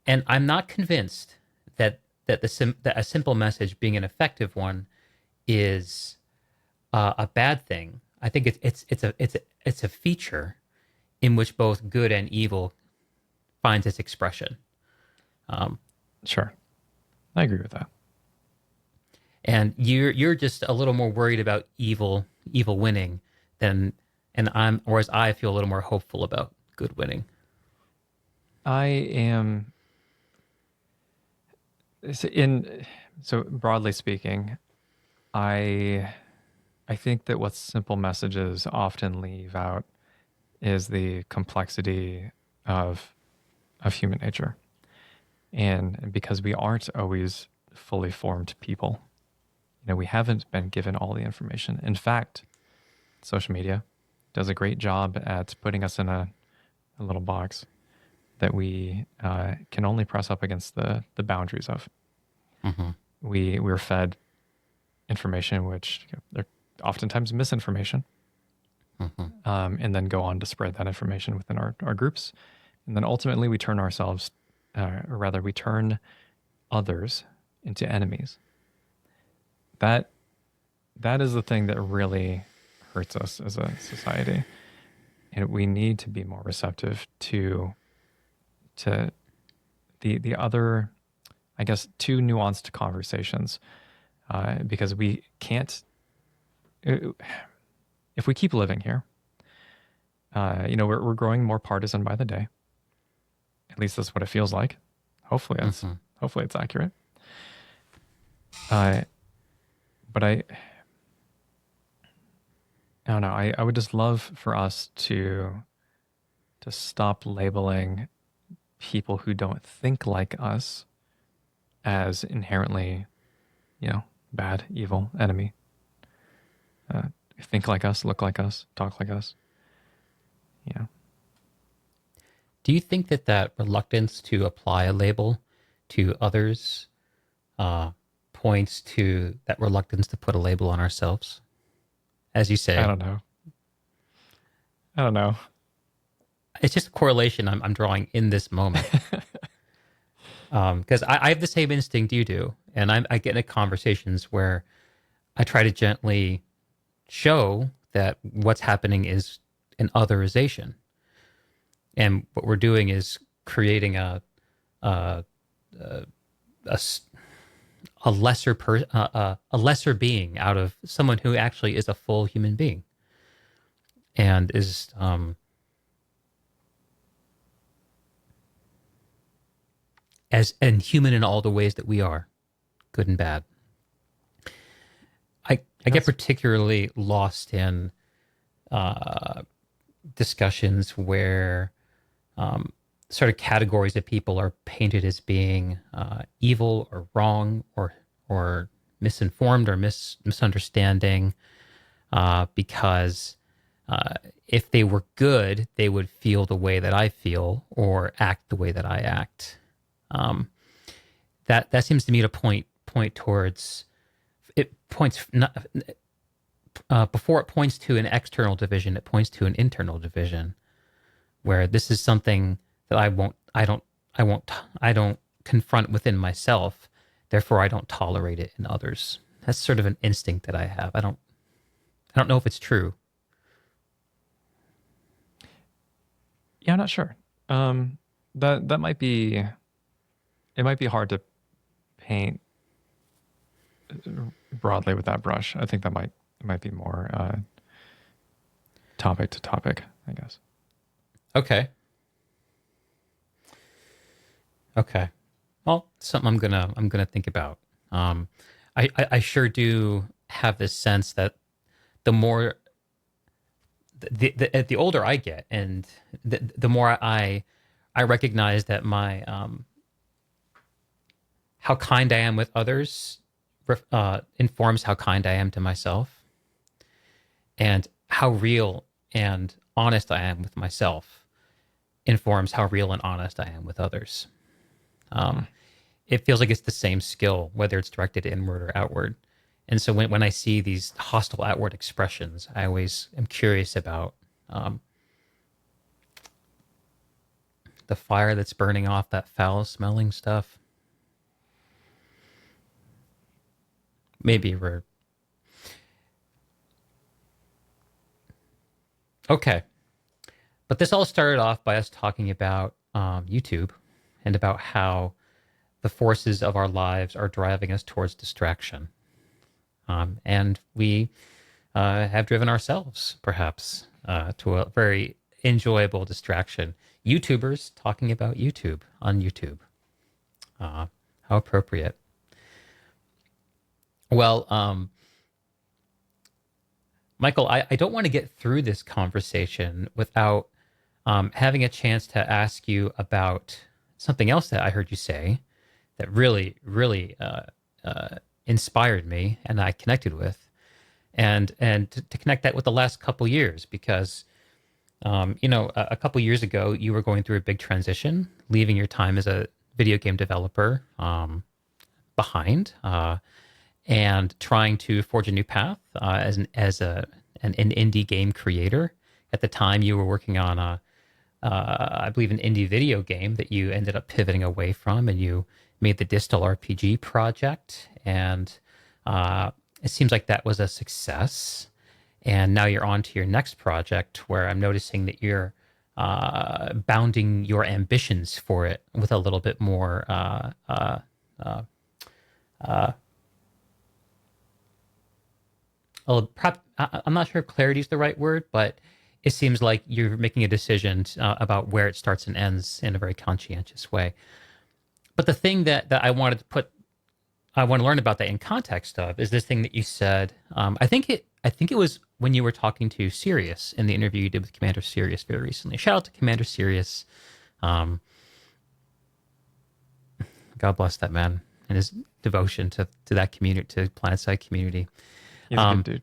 and I'm not convinced that a simple message being an effective one is a bad thing. I think it's a feature in which both good and evil finds its expression. Sure, I agree with that. And you're just a little more worried about evil winning than, and whereas I feel a little more hopeful about good winning. I am so broadly speaking, I I think that what simple messages often leave out is the complexity of human nature. And because we aren't always fully formed people, we haven't been given all the information. In fact, social media does a great job at putting us in a little box that we can only press up against the boundaries of. Mm-hmm. We're fed information which they're oftentimes misinformation, Mm-hmm. and then go on to spread that information within our groups. And then ultimately we turn ourselves, or rather we turn others into enemies. That is the thing that really hurts us as a society. And we need to be more receptive to the other, I guess, two nuanced conversations, because we can't, if we keep living here, we're growing more partisan by the day. At least that's what it feels like. Hopefully it's accurate. But I don't know. I would just love for us to stop labeling people who don't think like us as inherently, bad, evil, enemy. Think like us, look like us, talk like us. Do you think that reluctance to apply a label to others points to that reluctance to put a label on ourselves? As you say, I don't know. It's just a correlation I'm drawing in this moment. Because I have the same instinct you do, and I get into conversations where I try to gently show that what's happening is an otherization, and what we're doing is creating a lesser being out of someone who actually is a full human being, and is as and human in all the ways that we are, good and bad. I get particularly lost in discussions where sort of categories of people are painted as being evil or wrong or misinformed or misunderstanding, because if they were good, they would feel the way that I feel or act the way that I act. That seems to me to point towards, it points not, before it points to an external division, it points to an internal division, where this is something that I don't confront within myself, therefore I don't tolerate it in others. That's sort of an instinct that I have. I don't know if it's true. Yeah, I'm not sure. That might be, it might be hard to paint broadly with that brush. I think that might be more topic to topic, I guess. Okay. Okay. Well, something I'm gonna think about. Um, I sure do have this sense that the more the older I get, and the more I recognize that my how kind I am with others informs how kind I am to myself, and how real and honest I am with myself informs how real and honest I am with others. Hmm. Um, it feels like it's the same skill, whether it's directed inward or outward. And so when I see these hostile outward expressions, I always am curious about um, the fire that's burning off that foul smelling stuff. Maybe we're okay. But this all started off by us talking about YouTube and about how the forces of our lives are driving us towards distraction. And we have driven ourselves, perhaps, to a very enjoyable distraction. YouTubers talking about YouTube on YouTube. How appropriate. Well, Michael, I don't want to get through this conversation without having a chance to ask you about something else that I heard you say that really, really inspired me and I connected with, and to connect that with the last couple years because a couple years ago you were going through a big transition, leaving your time as a video game developer behind, and trying to forge a new path as an indie game creator. At the time, you were working on I believe, an indie video game that you ended up pivoting away from, and you made the Distal RPG project, and it seems like that was a success. And now you're on to your next project, where I'm noticing that you're bounding your ambitions for it with a little bit more. I'm not sure if clarity is the right word, but it seems like you're making a decision about where it starts and ends in a very conscientious way. But the thing that I want to learn about that in context of is this thing that you said. I think it was when you were talking to Sirius in the interview you did with Commander Sirius very recently. Shout out to Commander Sirius. Um, God bless that man and his devotion to that community, to PlanetSide community. He's a good Um, dude.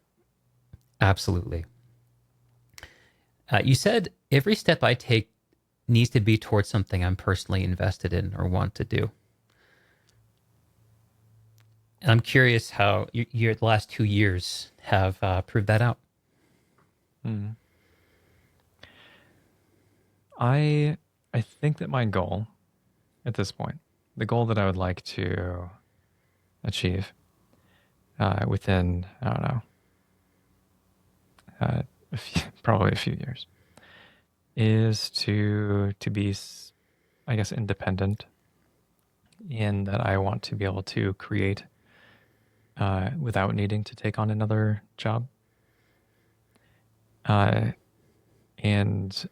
Absolutely. You said every step I take needs to be towards something I'm personally invested in or want to do. And I'm curious how the last 2 years have proved that out. Mm. I I think that my goal at this point, the goal that I would like to achieve within, I don't know, probably a few years, is to be, I guess, independent in that I want to be able to create without needing to take on another job. Uh, and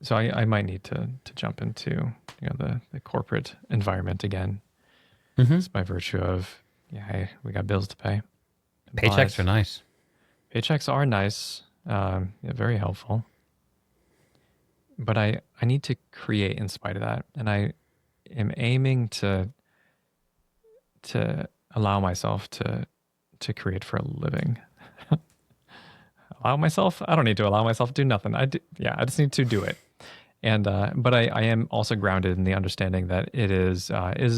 so I might need to jump into the corporate environment again. Mm-hmm. It's by virtue of, yeah, hey, we got bills to pay. Paychecks are But nice. paychecks are nice, yeah, very helpful. But I need to create in spite of that, and I am aiming to allow myself to create for a living. Allow myself? I don't need to allow myself to do nothing. Yeah, I just need to do it. And but I am also grounded in the understanding that it is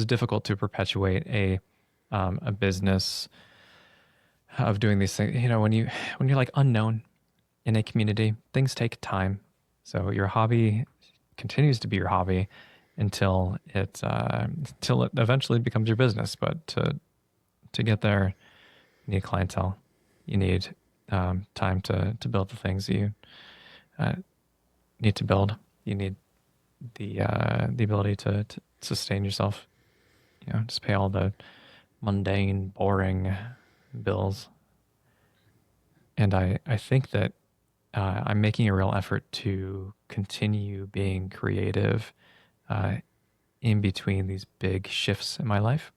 difficult to perpetuate a business of doing these things. You know, when you're like unknown in a community, things take time. So your hobby continues to be your hobby until it eventually becomes your business. But to get there, you need clientele. You need time to build the things that you uh, need to build. You need the ability to sustain yourself. You know, just pay all the mundane, boring bills. And I think that I'm making a real effort to continue being creative uh, in between these big shifts in my life.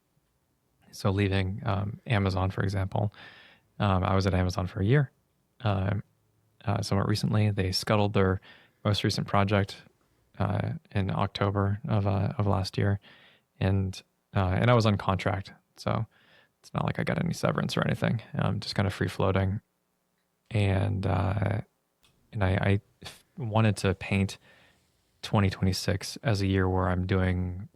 So leaving Amazon, for example, I was at Amazon for a year. Uh, Somewhat recently, they scuttled their most recent project in October of last year, and I was on contract, so it's not like I got any severance or anything. Just kind of free floating, and I wanted to paint 2026 as a year where I'm doing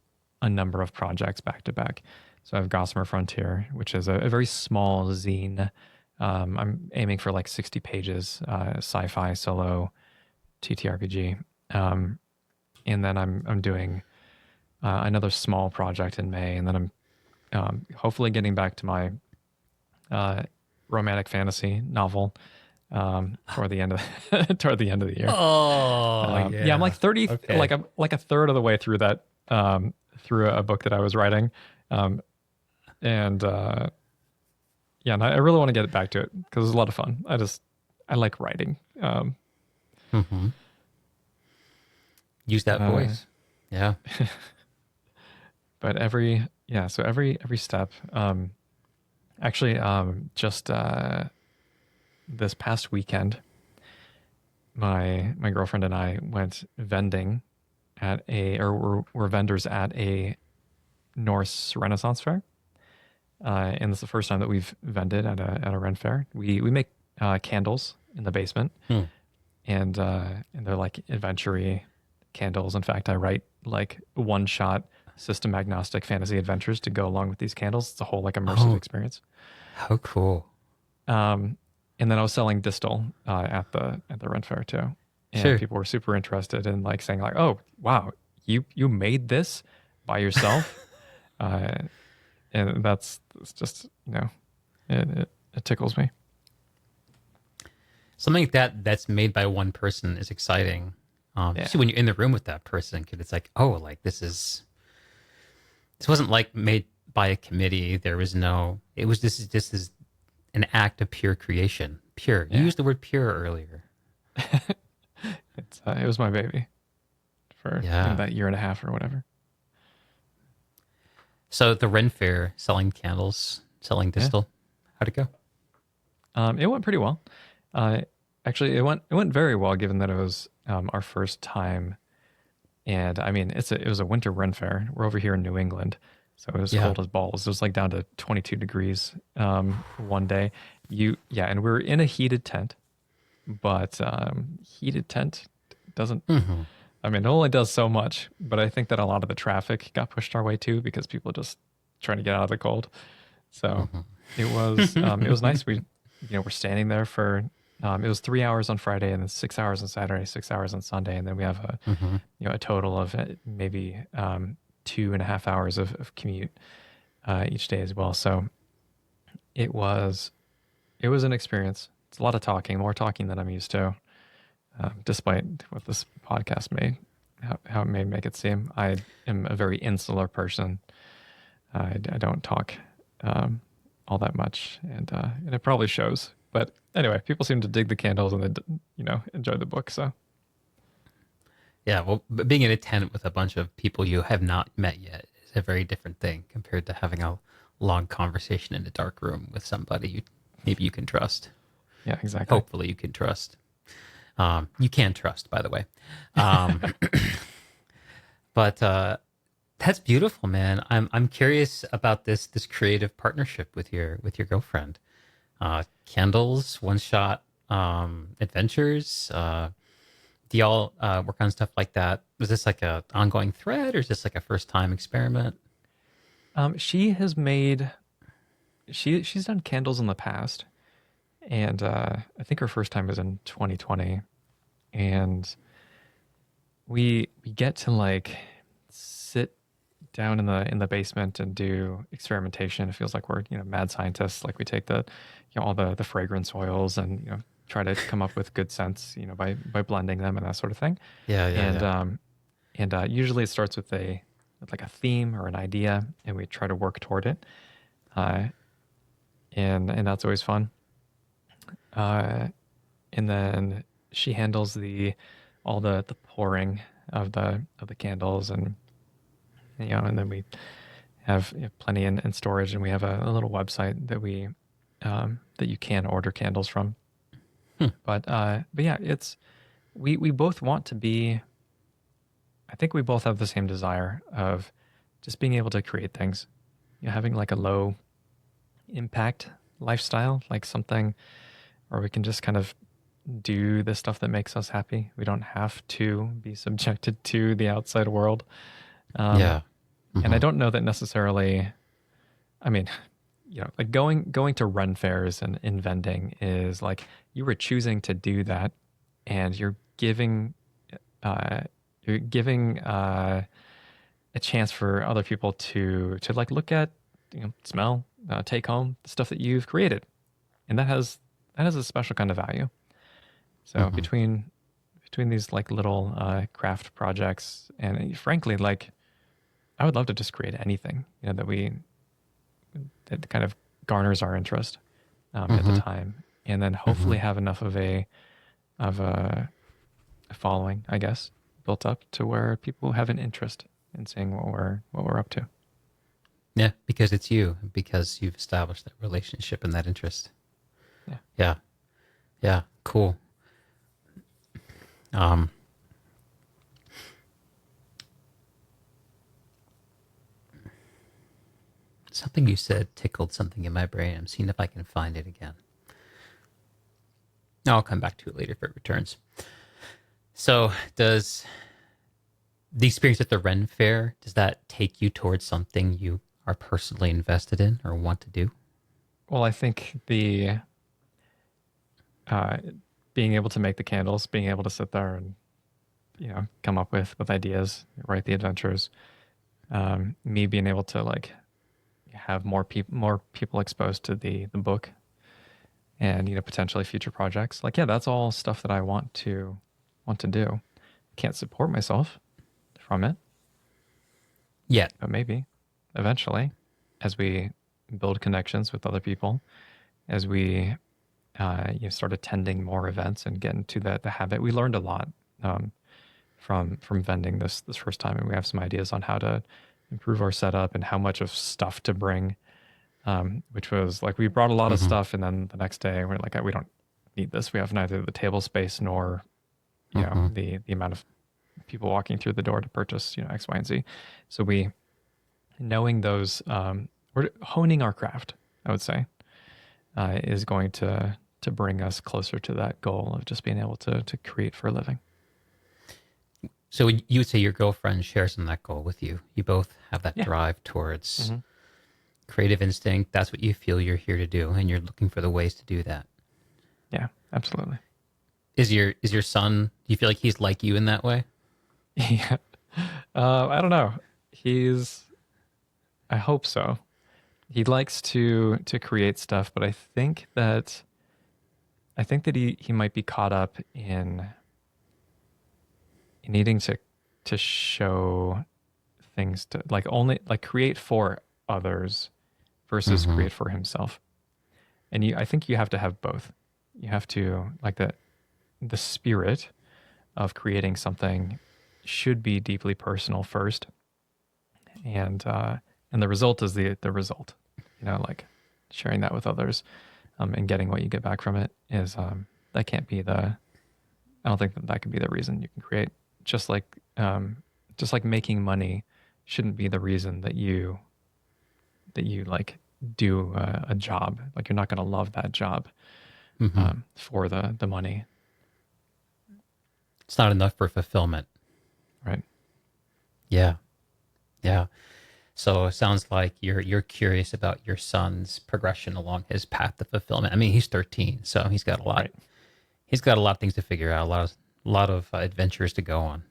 a number of projects back to back. So I have Gossamer Frontier, which is a very small zine. I'm aiming for like 60 pages, sci-fi solo TTRPG, and then I'm doing another small project in May, and then I'm hopefully getting back to my romantic fantasy novel toward the end of toward the end of the year. Oh, Yeah, I'm like 30, Okay. like I'm like a third of the way through that, through a book that I was writing, and yeah, and I really want to get it back to it because it's a lot of fun. I like writing. Mm-hmm. Use that voice. Yeah. But every step. Actually, just this past weekend, my girlfriend and I went vending we're vendors at a Norse Renaissance fair, and it's the first time that we've vended at a Ren fair. We make candles in the basement, Hmm. and they're like adventure-y candles. In fact, I write like one shot system agnostic fantasy adventures to go along with these candles. It's a whole like immersive Oh, experience. how cool. And then I was selling Distal at the Ren fair too, and Sure. people were super interested in like saying like, "Oh, wow, you made this by yourself," uh, and it's just it tickles me. Something like that's made by one person is exciting. Yeah, Especially when you're in the room with that person, because it's like, oh, like this wasn't like made by a committee. There was no. It was this is an act of pure creation. Pure. You yeah. used the word pure earlier. It was my baby for Yeah. that year and a half or whatever. So the Ren Fair, selling candles, selling Yeah, distal. How'd it go? it went pretty well. Uh, Actually, it went very well given that it was our first time. And I mean, it was a winter Ren fair. We're over here in New England, so it was Yeah. cold as balls. It was like down to 22 degrees one day. And we were in a heated tent, but heated tent doesn't. Mm-hmm. I mean, it only does so much. But I think that a lot of the traffic got pushed our way too because people just trying to get out of the cold. So it was nice. We're standing there for it was 3 hours on Friday and then 6 hours on Saturday, 6 hours on Sunday, and then we have Mm-hmm. a total of maybe 2.5 hours of commute each day as well. So it was an experience. It's a lot of talking, more talking than I'm used to, despite what this podcast how it may make it seem. I am a very insular person. I don't talk all that much, and it probably shows. But anyway, people seem to dig the candles and they enjoy the book. So Yeah, well, but being in a tent with a bunch of people you have not met yet is a very different thing compared to having a long conversation in a dark room with somebody maybe you can trust. yeah, exactly. Hopefully, you can trust. You can trust, by the way. Um, but that's beautiful, man. I'm curious about this creative partnership with your girlfriend. Candles, one shot adventures. Do y'all work on stuff like that? Was this like a ongoing thread, or is this like a first time experiment? She has made she's done candles in the past, and I think her first time was in 2020, and we get to like sit down in the basement and do experimentation. It feels like we're mad scientists. Like we take all the fragrance oils and try to come up with good scents by blending them and that sort of thing. Yeah, yeah, And yeah. usually it starts with like a theme or an idea, and we try to work toward it. Uh, and that's always fun. And then she handles all the pouring of the candles, and and then we have plenty in storage, and we have a little website that we that you can order candles from. Hmm. But yeah, it's we both want to be. I think we both have the same desire of just being able to create things, having like a low impact lifestyle, like something where we can just kind of do the stuff that makes us happy. We don't have to be subjected to the outside world. Yeah. And I don't know that necessarily. I mean, like going to run fairs and in vending is like you were choosing to do that, and uh, you're giving a chance for other people to like look at, smell, take home the stuff that you've created, and that has a special kind of value. So between these like little craft projects, and frankly, like I would love to just create anything, that kind of garners our interest at the time, and then hopefully have enough of a following, I guess, built up to where people have an interest in seeing what we're up to. Yeah, because it's you, because you've established that relationship and that interest. Yeah. Yeah. Yeah. Cool. Something you said tickled something in my brain. I'm seeing if I can find it again. No, I'll come back to it later if it returns. So does the experience at the Ren Fair, does that take you towards something you are personally invested in or want to do? Well, I think the uh, being able to make the candles, being able to sit there and come up with ideas, write the adventures, me being able to like have more people exposed to the book, and potentially future projects. Like, yeah, that's all stuff that I want to do. Can't support myself from it Yet. but maybe eventually, as we build connections with other people, as we start attending more events and get into the habit. We learned a lot from vending this first time, and we have some ideas on how to improve our setup and how much of stuff to bring. Which was like we brought a lot of stuff, and then the next day we're like, we don't need this. We have neither the table space nor the amount of people walking through the door to purchase X, Y, and Z. So we knowing those we're honing our craft, I would say, is going to bring us closer to that goal of just being able to create for a living. So you would say your girlfriend shares in that goal with you. You both have that Yeah. drive towards creative instinct. That's what you feel you're here to do, and you're looking for the ways to do that. Yeah, absolutely. Is your son, do you feel like he's like you in that way? Yeah. I don't know. I hope so. He likes to create stuff, but I think that he might be caught up in needing to show things to like only like create for others versus create for himself. And I think you have to have both. You have to like the spirit of creating something should be deeply personal first, and the result is the result. Like sharing that with others, and getting what you get back from it is that can't be the. I don't think that could be the reason you can create. Just like making money shouldn't be the reason that you like do a job. Like you're not going to love that job for the money. It's not enough for fulfillment. Right. Yeah. Yeah. So it sounds like you're curious about your son's progression along his path to fulfillment. I mean, he's 13, so he's got a lot. Right. He's got a lot of things to figure out, a lot of adventures to go on.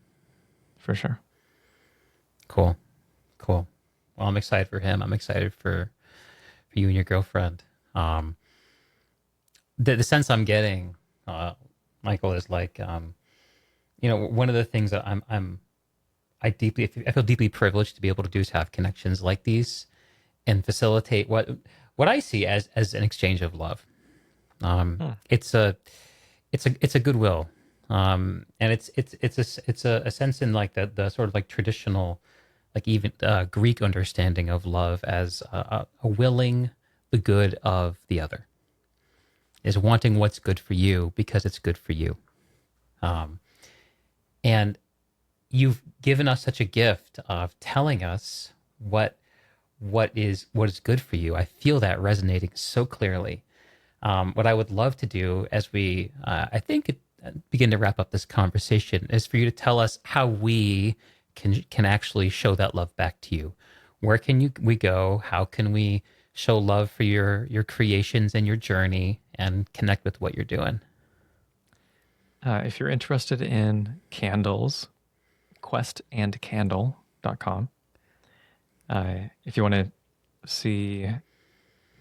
For sure. Cool. Well, I'm excited for him. I'm excited for you and your girlfriend. The sense I'm getting, Michael, is like, one of the things that I feel deeply privileged to be able to do is have connections like these and facilitate what I see as an exchange of love. It's a goodwill. And it's a sense in like the sort of like traditional, like even Greek understanding of love as a willing the good of the other, is wanting what's good for you because it's good for you. Um, and you've given us such a gift of telling us what is good for you. I feel that resonating so clearly. What I would love to do as we, I think, begin to wrap up this conversation is for you to tell us how we can actually show that love back to you. Where can we go? How can we show love for your creations and your journey and connect with what you're doing? If you're interested in candles, questandcandle.com. If you want to see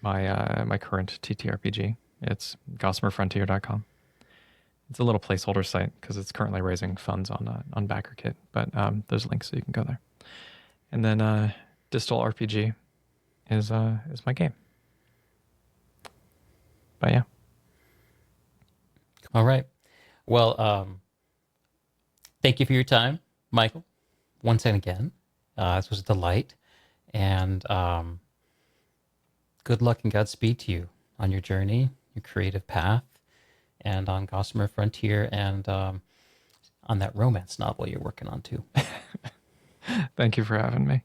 my current TTRPG, it's gossamerfrontier.com. It's a little placeholder site because it's currently raising funds on BackerKit, but there's links so you can go there. And then Distal RPG is my game. But yeah. All right. Well, thank you for your time, Michael. Once and again, this was a delight, and good luck and Godspeed to you on your journey, your creative path, and on Gossamer Frontier, and on that romance novel you're working on too. Thank you for having me.